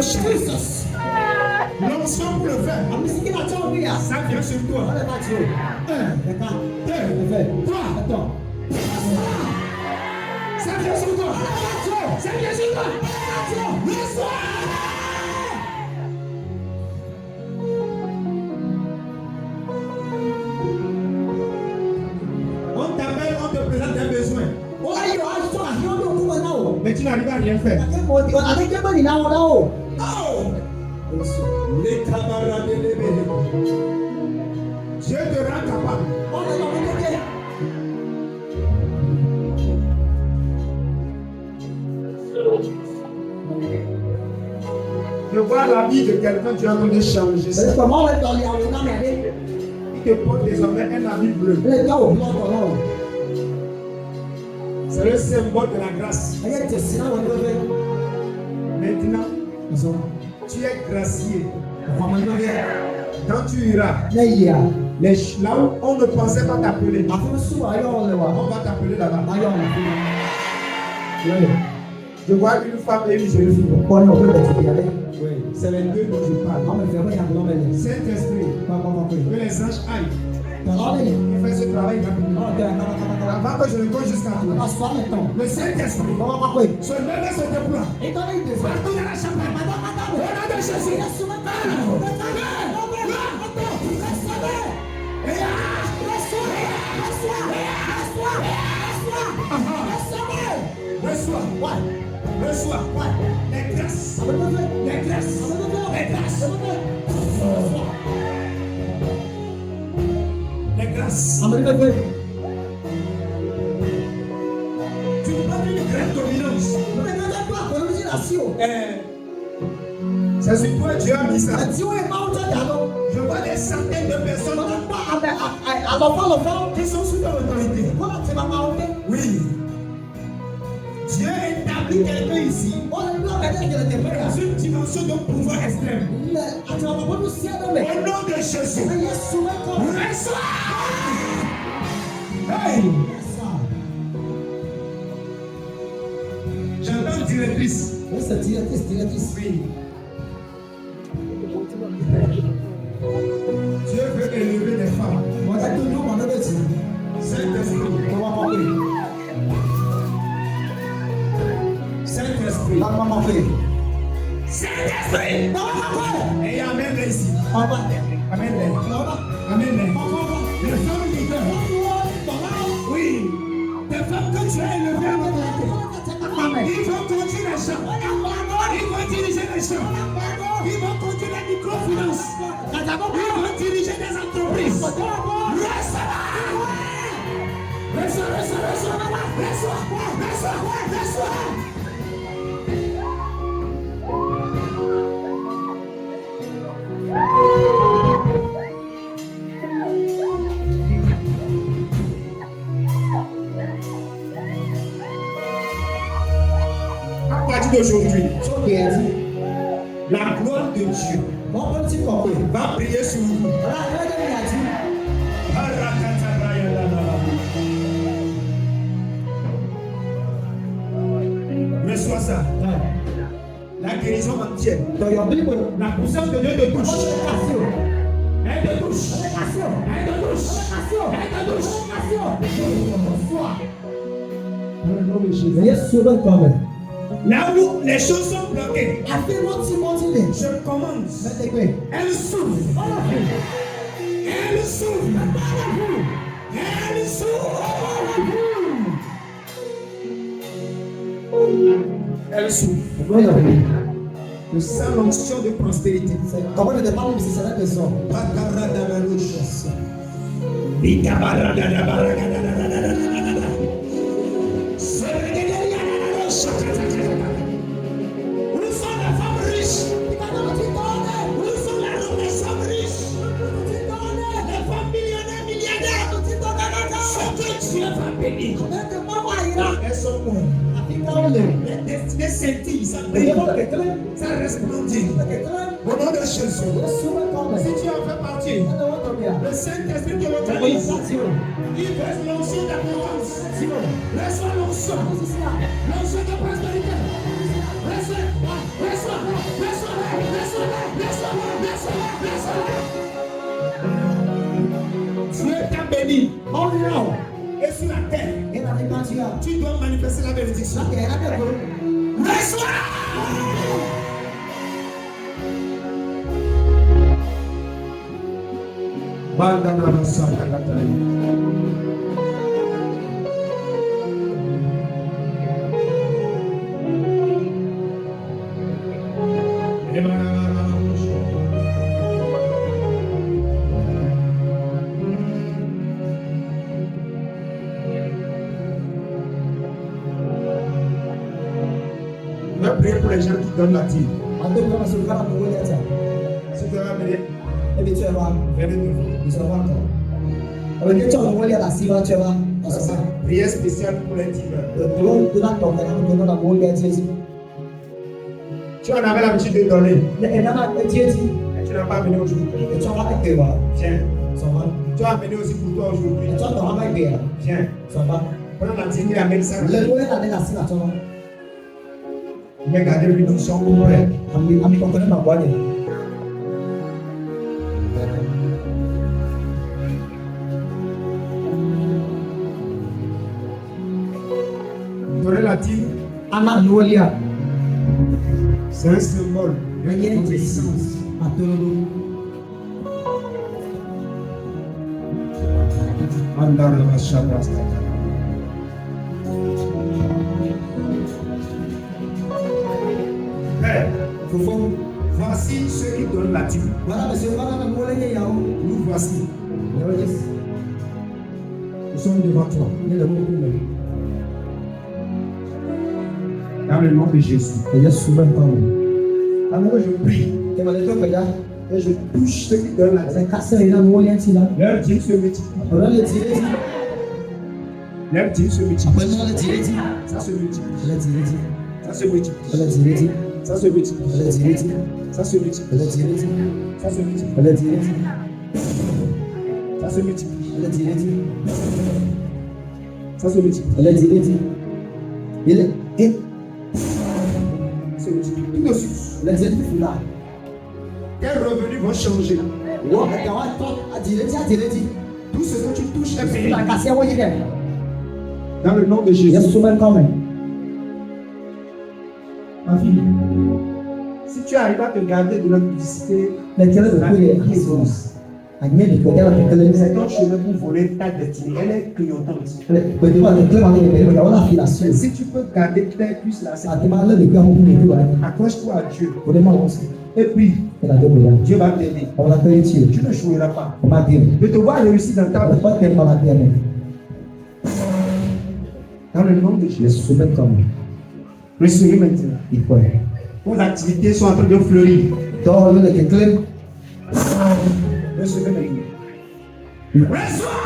Jesus. L'onction pour le faire. I'm missing a job here. Ça vient sur toi. What about you? Toi. Attends. Ça vient sur toi. Ça vient sur toi. On t'appelle, on te présente un besoin. Mais tu n'arrives à rien faire. Oh! Les camarades de l'ébé. Dieu te rend capable. Je vois la vie de quelqu'un, tu es en train de changer ça. Il te porte désormais un habit bleu. C'est le symbole de la grâce. Maintenant, tu es gracié. Quand tu iras, là où on ne pensait pas t'appeler, on va t'appeler là-bas. Je vois une femme et une jeune fille. Oui, c'est les deux dont je parle. Saint-Esprit, que les anges aillent. Il fait ce travail rapidement. Avant que je ne go jusqu'à toi. Le Saint-Esprit se lève et se déploie. Partout dans la chambre. Au nom de Jésus. Reçois. Les grâces. Les grâces. Les grâces. Les grâces. Tu ne pas une grande dominance. C'est sur toi Dieu a mis ça. Je vois des centaines de personnes qui sont sous ton autorité. Oui. Dieu établit quelqu'un ici dans une dimension de pouvoir extrême. Au nom de Jésus. Reçois. Hey. J'entends directrice. Oui. Dieu veut élever des femmes. Saint-Esprit. Et amène-les ici. Amène-les. Les femmes leaders. Oui. Des femmes que tu as élevées à l'autorité. Ils vont conduire les champs. Ils vont diriger les champs. Ils vont conduire les microfinances. Ils vont diriger des entreprises. Reçois. À partir d'aujourd'hui, la gloire de Dieu va briller sur vous. Reçois ça. La guérison entière. La puissance de Dieu te touche. Elle te touche. Là où les choses sont bloquées, je commande. Elle s'ouvre. Elle s'ouvre. Je sens l'onction de prospérité. Où sont les femmes riches? Où sont les femmes riches? Les femmes millionnaires, milliardaires. Ce que Dieu va bénir. Elles sont bonnes. Les destinées scintillent, ça brille, ça resplendit. Au nom de Jésus, si tu en fais partie, le Saint-Esprit te l'autorise. Il verse l'onction d'abondance. Reçois l'onction de prospérité. Reçois. dit, et sur la terre, tu dois manifester la bénédiction. Reçois. Je vais prier pour les gens qui donnent la dîme. Si tu vas venir, venez devant. Prière spéciale pour les dîmeurs. Tu en avais l'habitude de donner. Et tu n'as pas venu aujourd'hui. Viens. Tu as venu aussi pour toi aujourd'hui. Viens. Pendant la dîme, il amène ça. Mais gardez lui dans son frère. Donner la dîme, c'est un symbole d'obéissance. Père, voici ceux qui donnent la dîme. Nous voici. Nous sommes devant toi. Dans le nom de Jésus. Alors je prie et je touche ceux qui donnent la dîme. Leur dîme se multiplie. Leur dîme se multiplie. Ça se multiplie. Ça se multiplie. Ça se multiplie. Ça se multiplie. Ça se multiplie. Ça se multiplie. Ça se multiplie. Tout de suite, tes revenus vont changer. Tout ce que tu touches est béni. Dans le nom de Jésus. Ma fille, si tu arrives à te garder de la publicité, c'est ton chemin pour voler ta destinée. Elle est clignotante. Si tu peux garder tes puces là, accroche-toi à Dieu. Et puis, Dieu va t'aider. Tu ne joueras pas. De te voir réussir dans ta vie. Dans le nom de Jésus. Recevez maintenant. Vos activités sont en train de fleurir. Recevez maintenant. Reçois.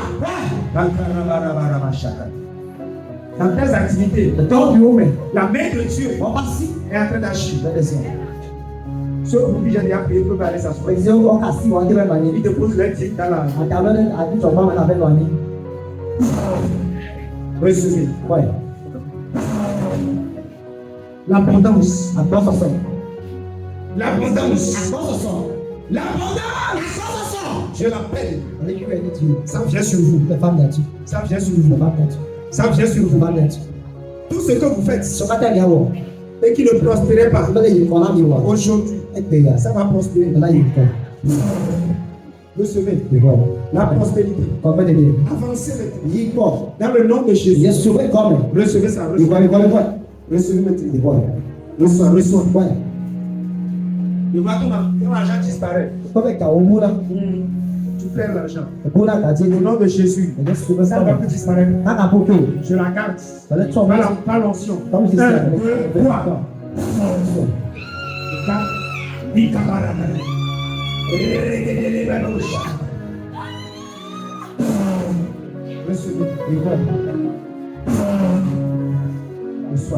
Dans tes activités, la main de Dieu est en train d'agir. Ceux pour qui j'ai déjà prié peuvent aller s'asseoir. Ils te posent les dîmes dans la recevez. L'abondance. L'abondance. L'abondance. Je l'appelle. Ça vient sur vous. Ça vient sur vous. Ça vient sur vous. Tout ce que vous faites et qui ne prospérait pas aujourd'hui, ça va prospérer. Recevez la prospérité. Avancez maintenant. Dans le nom de Jésus. Recevez ça. Recevez maintenant. Reçois. Tu vois ton argent disparaît. Tu perds l'argent. Au nom de Jésus, ça ne va plus disparaître. Je la garde. Par l'onction. 1, 2, 3.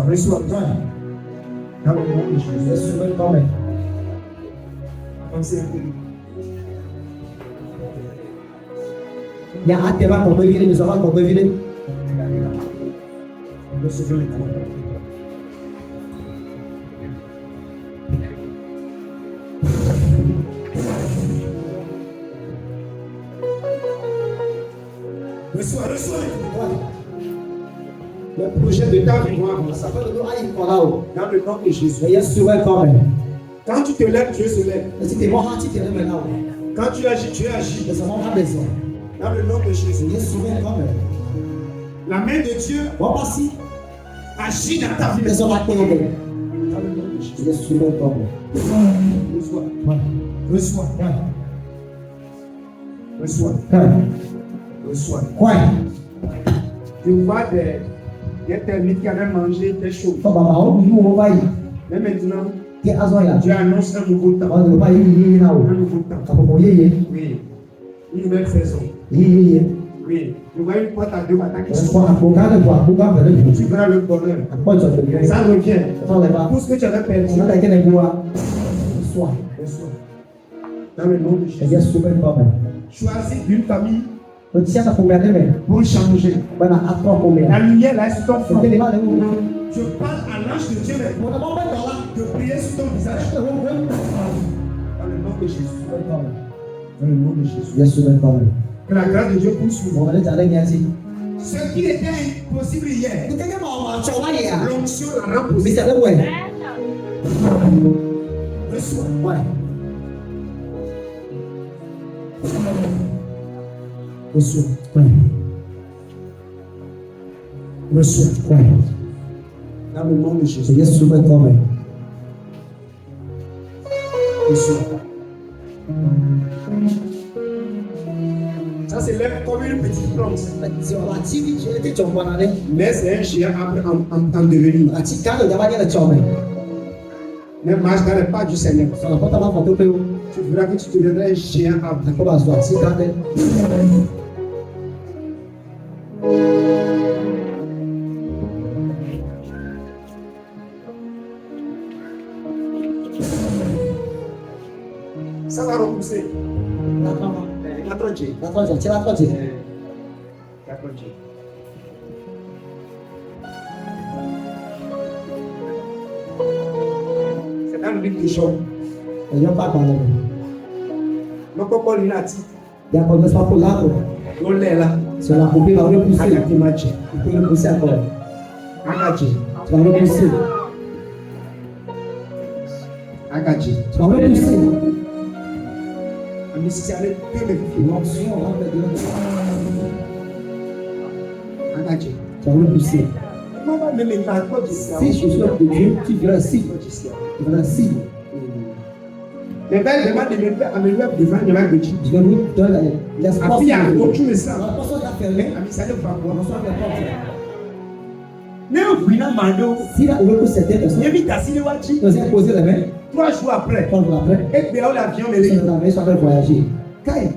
Reçois. Dans le nom de Jésus. Avancez un peu. Recevez maintenant. Reçois. Ouais. Le projet de ta vie vont avancer. Ça fait le dos aïe pour là-haut. Dans le nom de Jésus. Mais Yesu bɛ kɔmɛ. Quand tu te lèves, Dieu se lève. Esi te mɔ hã ti te ne mɛ na o. Quand tu agis, Dieu agit. Ɛsɛ mɔ ha bɛ zɔ. Dans le nom de Jésus. Yesu bɛ kɔmɛ. La main de Dieu Wɔn ba si. agit dans ta vie. Ɛsɛ ma kpɛ o bɛ. Dans le nom de Jésus. Yesu bɛ kɔmɛ. Reçois. Ouais. Reçois. Ouais. Reçois. Ouais. Reçois. Ouais. Tu vois des termites qui avaient mangé des choses. Fɔ baba o nu wo ba yi. Mais maintenant, Ke azɔ ya. Dieu annonce un nouveau temps. Ɔ yorùbá yi yi na o. Un nouveau temps. Kapɔpɔ yeye. Oui. Une nouvelle saison. Yeye. Oui. Je vois une porte à deux batailles qui Ɛfɔ s'ouvre. akpoka de fɔ akpoka fɛ de Tu ju. verras le bonheur. Akpɔjɔ de fɛ. Ça revient. Ɛfɔ lɛ ba. Tout ce que tu avais perdu. Ɔna lɛ kɛnɛ bu wa. Soa. Reçois. Dans le nom de Jésus. Yesu bɛ kɔmɛ. Choisis une famille O tia na fomɛ de mɛ. pour changer. Bɛna atɔ fomɛ. La lumière là est sur ton front. Ekele ma le wo. Je parle à l'ange de Dieu maintenant Mɔdɔmɔ bɛ dɔ la. de prier sur ton visage. Ɛsɛ wo bɛ. Dans le nom de Jésus. Bɛ kɔmɛ. Dans le nom de Jésus. Yesu bɛ kɔmɛ. Que la grâce de Dieu pousse sur nous. Mɔmɔ de ta le ɲɛsi. Ce qui était impossible hier, Nkeke ma ɔmɔ atsɔ wa yɛ a. l'onction la rend possible. Bisa de wɛ. Reçois. Ouais. Reçois. Ouais. Reçois. Ouais. Dans le nom de C'est Jésus. Yesu bɛ kɔmɛ. Reçois. Ça s'élève comme une petite plante, Ati bi tse ti tsɔ gbɔna dɛ. mais c'est un géant après en devenir. Ati kan do daba yɛ le tsɔ mɛ. Mais marche dans les pas du Seigneur. Sɔlɔ kɔta b'a fɔ to pe o. Tu verras que tu deviendras un géant après. Akɔ b'a sɔ ati kan dɛ. Ça va repousser. N'atɔ L'attranger. jɛ tse l'atɔ jɛ. L'attranger. C'est dans le livre de Job. Ɛyɔ ba gba lɛ mɛ. Le coco l'inati. Yakɔ bɛ sɔ ko la ko. On l'est là. Sɔlɔ ko pe la o le pousse. Agati match. O pe le pousse akɔ. Agati. Tu vas le pousser. Agati. Tu vas le pousser. Ami si ale que le Ils vont suivre on va faire de Agati. Tu vas le pousser. Comment même il parle pas du Si je suis de Dieu, tu verras si. Tu verras si. Les belles demandes de me faire améliorer devant le mal de Dieu. Je vais vous donner l'espoir. Après, il y a aucun ça. La personne qui a fermé, Ami si ale va on voir. reçoit les portes. Ne vina mando. Si là, on veut que certaines personnes Ne vite assis le wachi. nous aient posé les mains, 3 jours après. 3 jours après, Et bien l'avion me si lève. nous avons soit voyager. Kaye,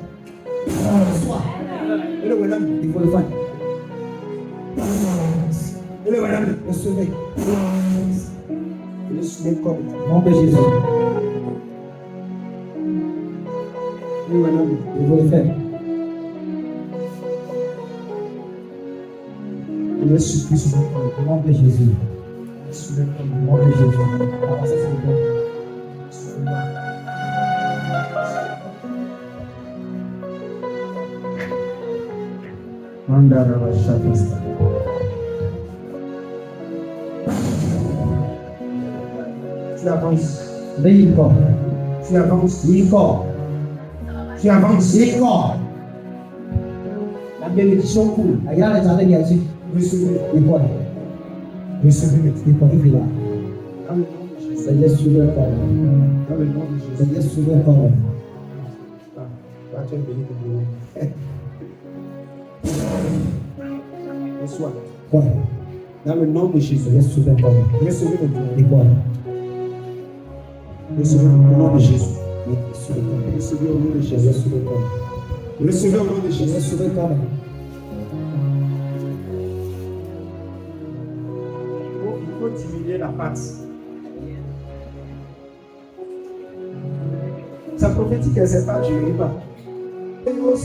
soit, Et le voilà. il faut le faire. Et le voilà. Le sauver. Le soumet comme. Nom de Jésus, Et le voilà. il faut le faire. Le supplie sur le Au nom de Jésus, Le soumet comme. au nom de Jésus. Avancez s'il vous plaît. Mandara wa shafasta. Tu avances. Veille corps, Tu avances. veille corps, Tu avances. veille corps. La bénédiction coule. Regarde les jardins ici. Recevez. Il faut, Recevez. il faut vivre là. Dans le nom de Jésus. C'est Yesu bɛ kɔmɛ. Dans le nom de Jésus. C'est Yesu bɛ kɔmɛ. Ah, tu es béni de Dieu. Reçois. Ouais. Dans le nom de Jésus. C'est Yesu bɛ kɔmɛ. Recevez le Dieu. Il faut. Recevez au nom de Jésus. Yesu bɛ kɔmɛ. Recevez au nom de C'est Jésus. Yesu bɛ kɔmɛ. Recevez au nom de C'est Jésus. Yesu bɛ kɔmɛ. Il faut diminuer la pâte. Ça prophétique, c'est pas du riba. Et comme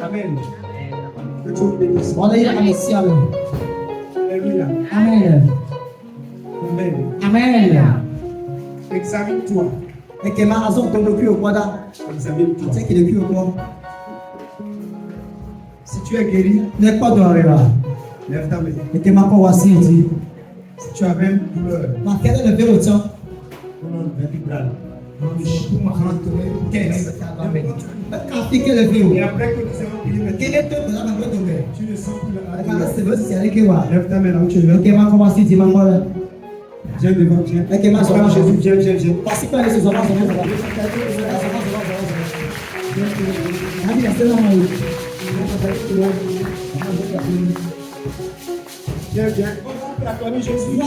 Amen. Olha aí, Alessia. Alléluia. Amen. Amen. Amen. Examine-toi. Et que ma raison de le au bois, Examine-toi. c'est qu'il est plus au bois. Si tu es guéri, N'est pas dans la lève ta main. et que ma voici dit. Si tu as même douleur, Ma quelle est le verre au temps? Quand tu es le et verre, après que nous avons prié, quel est le verre dans le verre? tu ne sens plus la Quand c'est douleur. vrai, c'est avec moi. Lève ta main là où tu es. Et que ma voici dit, ma voix. Viens devant, viens. Et que ma soeur, Jésus, viens, viens, viens. parce que les soeurs, Viens, viens. On va acclamer Jésus.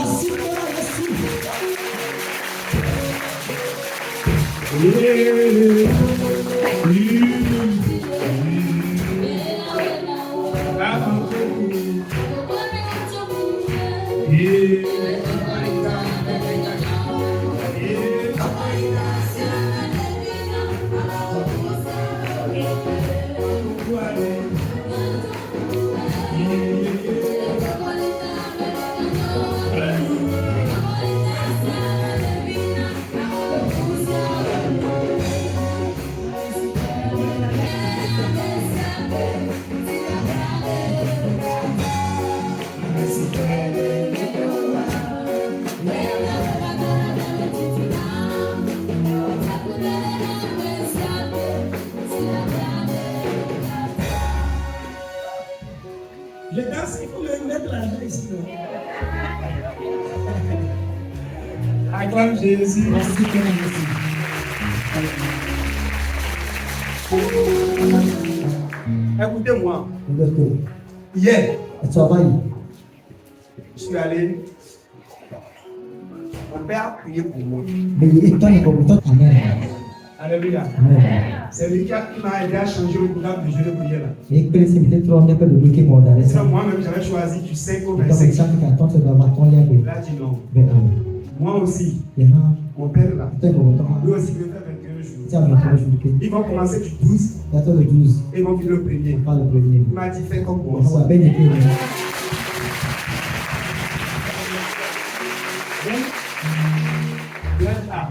Je danse, il faut me mettre la main ici. Acclame Jésus. Écoutez-moi, hier, je suis allé. Mon père a prié pour moi. Alléluia. C'est lui qui m'a aidé à changer le programme de jeu de prière là. Sinon, moi-même, j'avais choisi du 5 au 25. Il a dit non. Moi aussi, mon père là, lui aussi, il veut faire 21 jours. Ils vont commencer du 12 et ils vont finir le premier. Il m'a dit, fais comme moi. Viens là.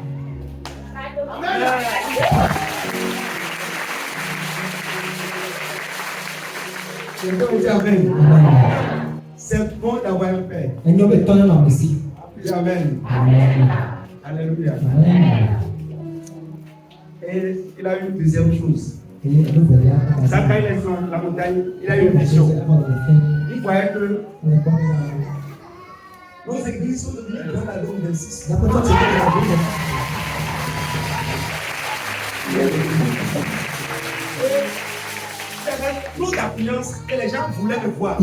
Je peux dire amen. C'est bon d'avoir un père. Dis amen. Alléluia. Et il a eu une deuxième chose. Ça, quand il est sur la montagne, il a eu une vision. Il voyait que nos églises sont devenues grandes à l'homme 26. Trop d'affluence et les gens voulaient me voir.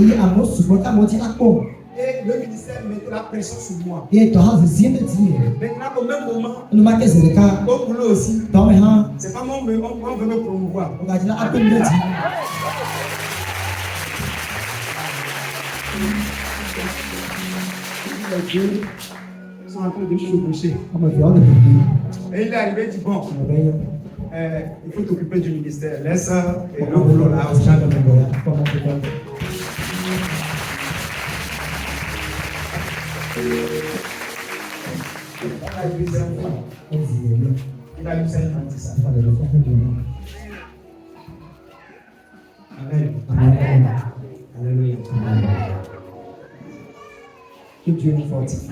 Et le ministère mettait la pression sur moi. Maintenant, au même moment, au boulot aussi, c'est pas moi, on veut me promouvoir. Les dieux sont en train de chevaucher. Et il est arrivé, il dit bon, il faut t'occuper du ministère. Laisse le boulot là aux gens de Mengoya. Il a eu 5 ans, c'est ça. Amen. Alléluia. Que Dieu nous fortifie.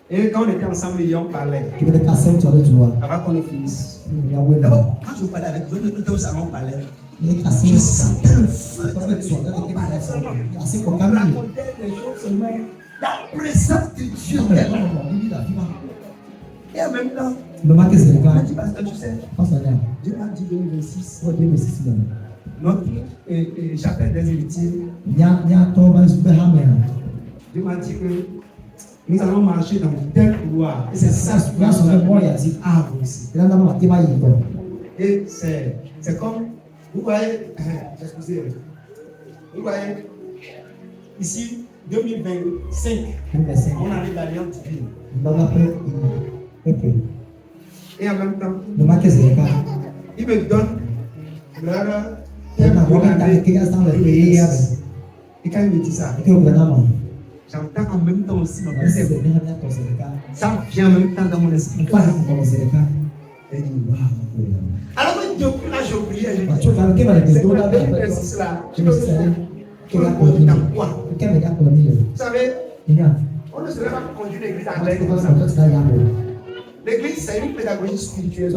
Et quand on était ensemble, on parlait. Avant qu'on finisse. D'abord, quand je parlais avec vous, nous tous allons parler. Je sentais le feu. On racontait des choses seulement. La présence de Dieu est là. Et en même temps, il m'a dit, pasteur, tu sais, Dieu m'a dit 2026. Notre chapelle des héritiers. Dieu m'a dit que nous allons marcher dans tel couloir. Et c'est ça ce que nous a dit à vous aussi. Et c'est comme, vous voyez, excusez-moi, vous voyez, ici, 2025, on arrive à l'Alliance divine. Et en même temps, il me donne leur thème pour l'année 2026. Et quand il me dit ça, j'entends en même temps aussi ma pensée. Ça vient en même temps dans mon esprit. Et dit, waouh. Alors que depuis là, j'ai oublié. C'est quoi l'exercice là? Tu me dis, dans quoi? Vous savez, on ne serait pas conduit l'église anglaise comme ça. L'église, c'est une pédagogie spirituelle.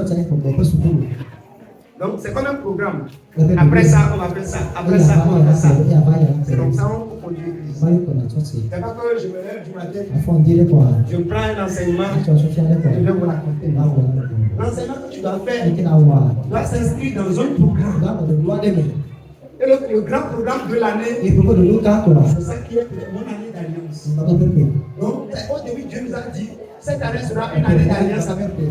Donc, c'est comme un programme. Après ça, on appelle ça. Après ça, on appelle ça. C'est comme ça qu'on conduit l'église. C'est pas que je me lève du matin, je prends un enseignement, je vais vous raconter. L'enseignement que tu dois faire doit s'inscrire dans un programme. Et le grand programme de l'année, c'est ça qui est mon année d'alliance. Donc, au début, Dieu nous a dit, cette année sera une année d'alliance avec Dieu.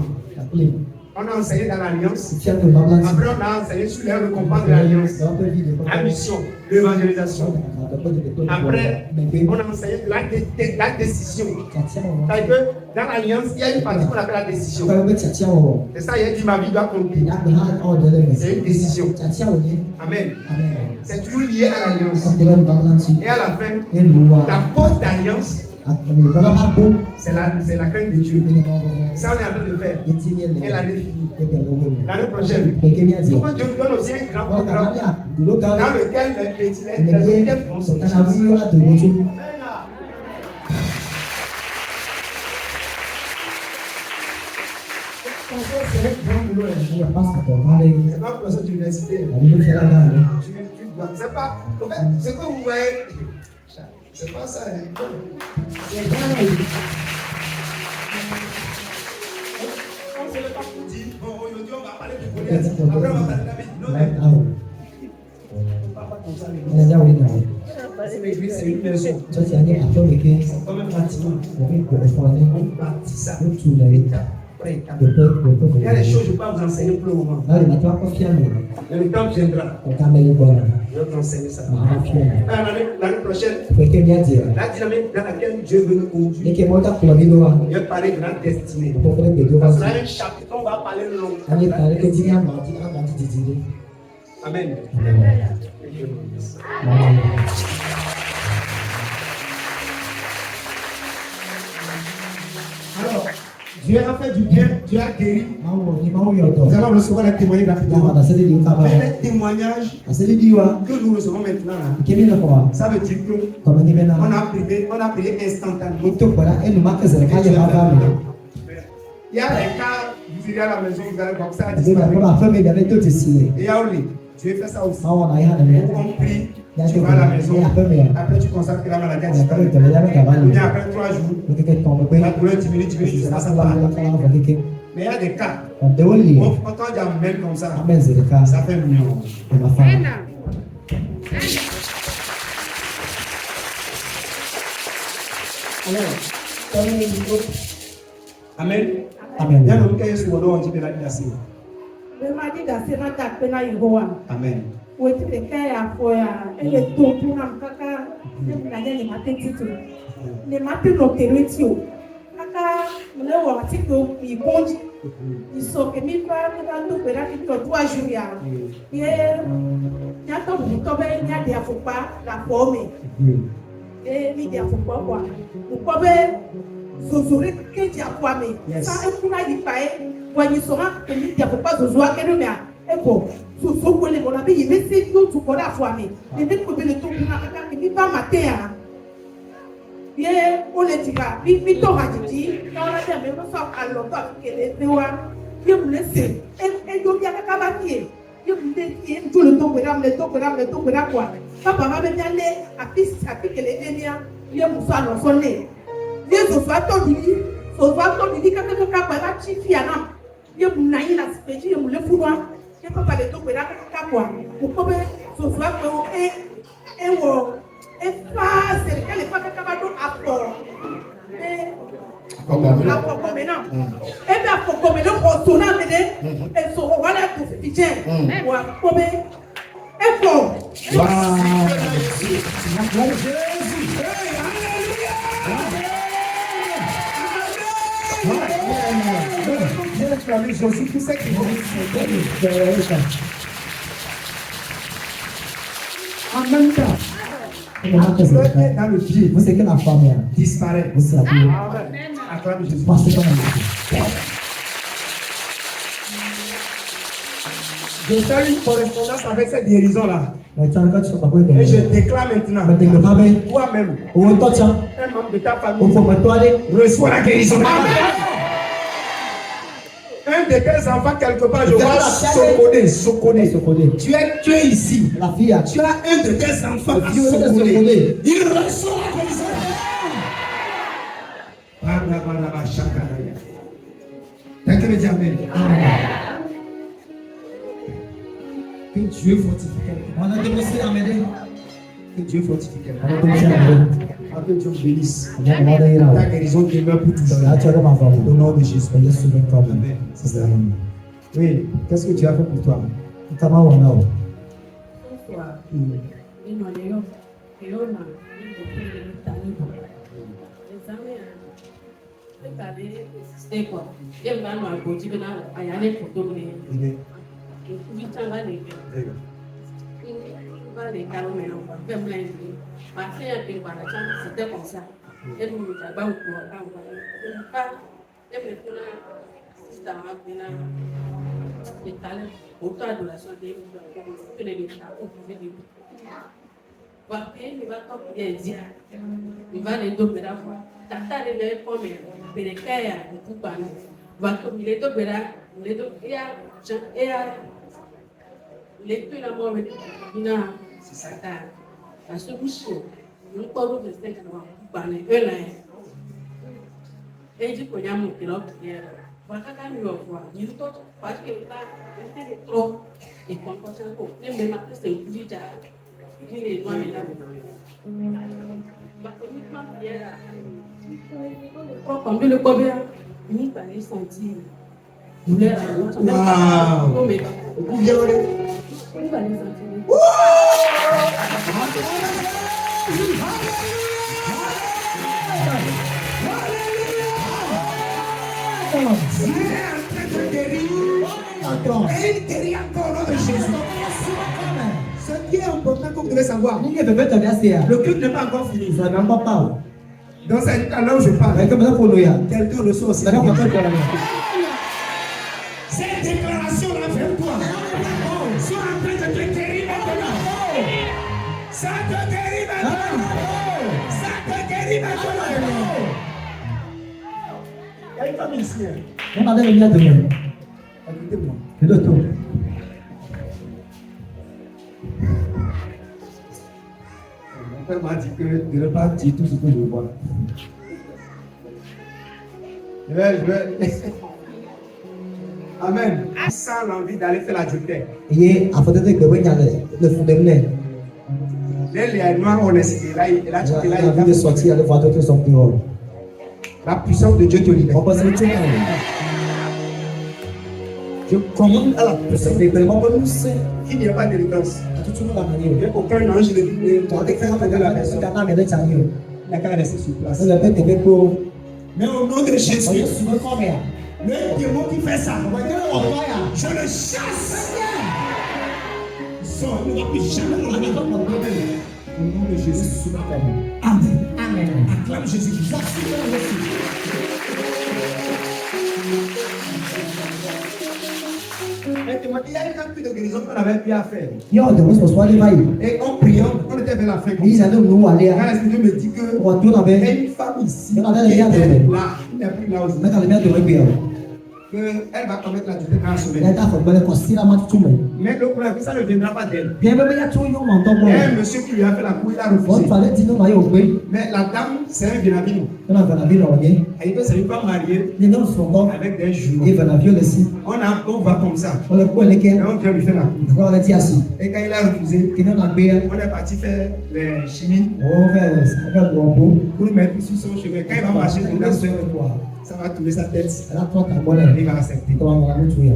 On a enseigné dans l'alliance. Après, on a enseigné sur les récompenses de l'alliance. La mission, l'évangélisation. Après, on a enseigné la décision. C'est-à-dire que dans l'alliance, il y a une partie qu'on appelle la décision. C'est ça, il a dit ma vie doit compter. C'est une décision. Amen. C'est toujours lié à l'alliance. Et à la fin, la porte d'alliance, c'est la crainte de Dieu. Ça, on est en train de faire. Et l'année finie. L'année prochaine. Pourquoi Dieu nous donne aussi un grand programme dans lequel les chrétiens vont se c'est pas professeur d'université. C'est pas. En fait, ce que vous voyez, c'est pas ça. C'est grand. On ne se l'est pas pour dire, bon, aujourd'hui on va parler du Goliath. Après on va parler de David. Non, mais. On ne parle pas comme ça, les l'église, c'est une maison. C'est comme un bâtiment. On bâtit ça. Il y a des choses que je ne peux pas vous enseigner pour le moment. Mais le temps viendra. Je vais vous enseigner ça. L'année prochaine, la dynamique dans laquelle Dieu veut nous conduire. Je vais parler de notre destinée. Parce qu'il y a un chapitre, on va parler long. Amen. Alors, Dieu a fait du bien, Dieu a guéri. Nous allons recevoir les témoignages rapidement. Mais les témoignages que nous recevons maintenant, ça veut dire qu'on a prié instantanément. Il y a des cas, vous irez à la maison, vous allez voir ça a disparu. Et il y a aussi, Dieu fait ça aussi. On prie, tu vas à la maison, après tu constates que la maladie a disparu. Ou bien après 3 jours, la douleur diminue, ça part. Mais il y a des cas, quand on dit amen comme ça, ça fait mieux. Amen. Amen. Il y a un cas sur le dos, on dit de la nation. Amen. Ils sont que mi va tout péra qui te 3 jours ya. Et y a ton bouton ben y a des faut pas la forme. Et mi dia faut pas quoi. Pour quoi ben zozore que dia quoi mais ça est pour la dipae. Voyez sera que mi dia faut pas zozoa que nous et bon so ko le bona bi yebe se yo tu ko la fois mais et dès que le tout na ka mi pas matin. Ye on le dira bi to hajiji na la dem me so alo to ke le sewa ye mu le se e yo ya ka ba ki ye mu le ki tout le temps que ram le to quoi papa va me bien le a que le enia ye mu so alo so le ye so to di ka ba chi fi ana ye mu na ina spechi ye mu le fuwa ye papa le to ka quoi ko be so ko e wo et pas c'est qu'elle est pas capable d'apport mais apport comme maintenant et bien apport comme maintenant on tourne à mener et so on va la tout ficher ou comme et bon En même temps, dans le pied, Vous savez que la femme disparaît. vous savez, Acclame Jésus. pensez comme un Je fais une correspondance avec cette guérison-là. peu. Et je déclare maintenant, Mais tu ne pas bien. toi-même, Ou on t'entend. un membre de ta Ou famille, faut me toiler. reçois la guérison. Un de tes enfants, quelque part, je vois Sokoné. Tu es ici. La fille a Tu as un de tes enfants à Tu es Sokoné. Sokoné. Il reçoit la guérison. Quelqu'un me dit Amen. Que Dieu fortifie quelqu'un. On a démontré à m'aider. Que Dieu fortifie quelqu'un. On a démontré à m'aider. Que Dieu bénisse. On a demandé à Ta guérison demeure pour toujours. la tu as ma femme. Au nom de Jésus. Je suis sur le problème. Amen. C'est ça. Oui, qu'est-ce que tu as fait pour toi? Comment on a? C'était comme ça. Elle nous a pas les talents, autant de la santé que les États au pouvoir de voir que il va bien dire, il va les dominer la foi. Tata les pommes, les cailles, les coupables. Va comme il est dominer, les deux et les plus la mort de c'est ça. La solution, nous parlons de ce que nous parlons. Et du coup, il y a mon pilote. Wakaka mi wa ni to parce que là c'était trop et comportement ko ne me ma c'est une ja ni les doigts là ba ko ni ma biera ko comme le combien ni pas les sentir nous les Wow. ko me ba ni pas les sentir Dieu est en train de guérir. Et il guérit encore au nom de Jésus. Ce qui est important que vous devez savoir, le culte n'est pas encore fini. Dans cette là où je parle, quelqu'un reçoit aussi. Cette déclaration-là, fais-toi. Sois en train de te guérir maintenant. Ça te guérit maintenant. Ça te guérit maintenant. Il y a une famille ici. On a des liens de même. Écoutez-moi. Et de tout. Mon père m'a dit que de ne pas dire tout ce que je vois. Je vais. Amen. Sans l'envie d'aller faire la adultère. Et à côté de le fond de l'air. Les noirs, on est cité là. Et là, tu es là. Il a vu de sortir, aller voir d'autres sont plus hauts. La puissance de Dieu te libère. On passe le temps. Je commande à la puissance de Dieu. C'est Il n'y a pas d'élégance. tout le monde Il n'y a aucun ange de Dieu. Tu as de la personne. Il n'a qu'à rester sur place. Mais au nom de Jésus, Le démon qui fait ça, je le chasse. Sors, il ne va plus jamais dans la maison. Au nom de Jésus. Amen. Amen. Acclame Jésus-Christ. Il y a une plus de guérison qu'on avait pu faire. Yo, de was wale vai. Et en priant, on était vers la fin. Ni za no no wale Quand a. l'Esprit me dit que Wa tu na il y a be. une femme ici Il y en a qui derrière était toi. là, il n'est plus là aussi. Me ka le me do re bi. Elle va commettre la duté dans la Ya semaine. ta fo bele ko sira ma tu me. Mais le problème, ça ne viendra pas d'elle. Bien be ya tu yo mo to Il mo. y a un monsieur qui lui a fait la couille, il a Wa refusé. fa le ti no ma yo gbe. Mais la dame, c'est un Vietnamien. Na va na bi ro ye. Elle ne s'est pas mariée Ni no so go. avec des jumeaux. E va na viole si. On va comme ça. O le ko le Et ke. on vient lui faire la couille. Ko le ti asi. Et quand il a refusé, Ki no na gbe. on est parti faire les chimies O ve go bo. pour le mettre sur son chemin. Quand il va marcher, Il il va va se faire quoi. ça va tourner sa tête. La to ta bo le. Il va accepter. To ma na tu ya.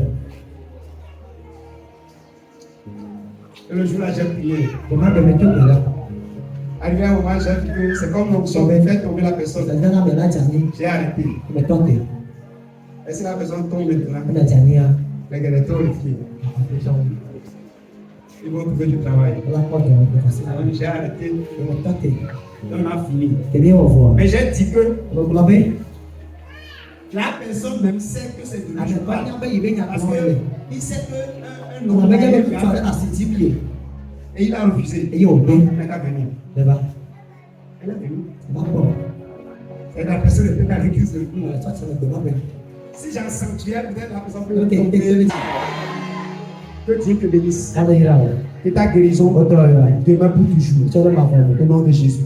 Et le jour-là, j'ai prié. Ko ma be me to be la. Arrivé à un moment, j'ai vu que c'est comme l'onction qui fait tomber la personne. Sa na be na jani. J'ai arrêté. Me tonte. Et si la personne tombe maintenant, Na jani ya. les gars, les filles, ils vont trouver du travail. La ko do be kasi. Alors, j'ai arrêté. Me tonte. On a fini. Te bien au revoir. Mais j'ai dit que Ko la be. la personne même sait que c'est de lui que je parle. Abanya be ibe nya Parce ko le. qu'il sait qu'un On homme avait déjà fait ça à Sitibié. et il a refusé. Et yo, ben, Elle a venu. là-bas. Elle est venue. D'accord. Et la personne était dans l'église de Dieu. Ça, ça me demande. Si j'ai un sanctuaire, peut-être la personne peut Ok, tomber. Que Dieu te bénisse. Ada ira. Que ta guérison Autre ira. demeure pour toujours. Solo ma femme. Au nom de Jésus.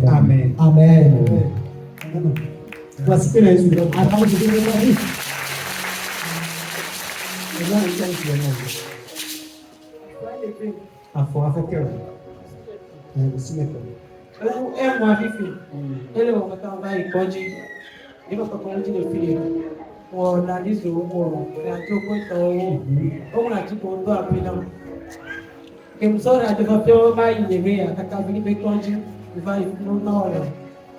Amen. Amen. Voici que les yeux. Attends, je vais le dire. Afọ kẹrọ. Sí mẹ́tọ̀. É uma vivi. Ele vai botar uma vai pode. Ele vai colocar um dinheiro filho. O nariz do o rato coito o rato coito a pena. Que o senhor rato vai ter uma vai levar a cabine bem pode vai não hora.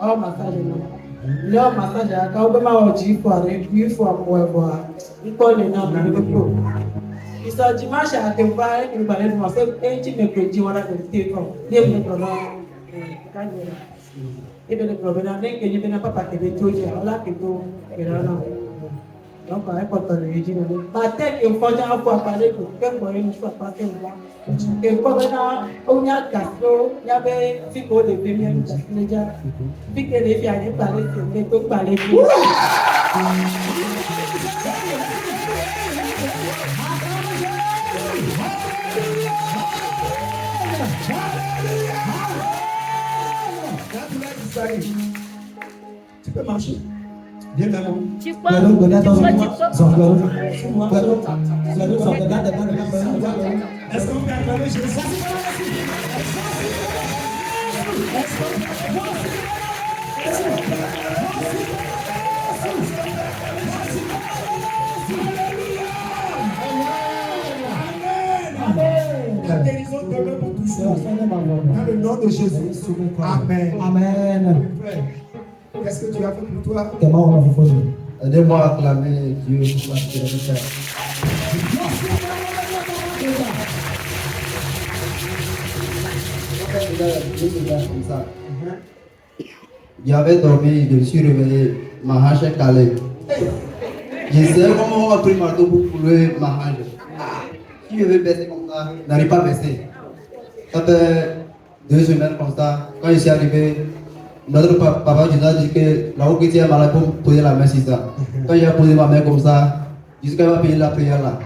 Ó massagem não. Lọ massagem a ka o be ma o ji fo are bi fo apo ebo a. Nko le na bi be pro. Ìsọjí má ṣàtẹ̀wá ìgbàlẹ̀ ní wọ́n fẹ́ ẹ̀jì mẹ́kọ̀ọ́jì wọn láti tẹ̀ kàn ní èmi nìkan náà káyọ̀ ibi nìkan ọ̀bẹ náà ní ìkẹyìn bí náà pápá kẹ̀lé tó yẹ ọlákètò ìrọ̀ náà lọ́kọ̀ ẹ̀kọ́tọ̀ lè yé jìnnà ní. Bàtẹ́ kì í fọjá fún apalẹ́ kò kẹ́kọ̀ọ́ yẹn fún apalẹ́ wá. Kì í kọ́ bẹ́ẹ̀ náà ó ní àgàsó yábẹ́ tí kò lè fi mẹ́rin jàkúlẹ́jà bí kèlè fi àyè gbàlẹ́ tó lé tó gbàlẹ́ tó. Tu peux marcher. Viens vers moi. Tu Lalu guna tahu semua. Software. Lalu Est-ce software ada kan? qu'on peut acclamer Jésus? La guérison demeure pour toujours. Dans le nom de Jésus. Amen. Amen. Qu'est-ce que tu as fait pour toi? Comment on va faire? Aidez-moi à acclamer Dieu pour la fidélité. Comme ça. J'avais dormi, je me suis réveillé, ma hanche est calée. Je sais comment on va pris marteau pour couler ma hanche. Si je veux baisser comme ça, je n'arrive pas à baisser. Ça fait 2 semaines comme ça. Quand je suis arrivé, notre papa nous a dit que là-haut que tu es malade pour poser la main sur ça. Quand j'ai posé ma main comme ça, jusqu'à ma payer la prière là.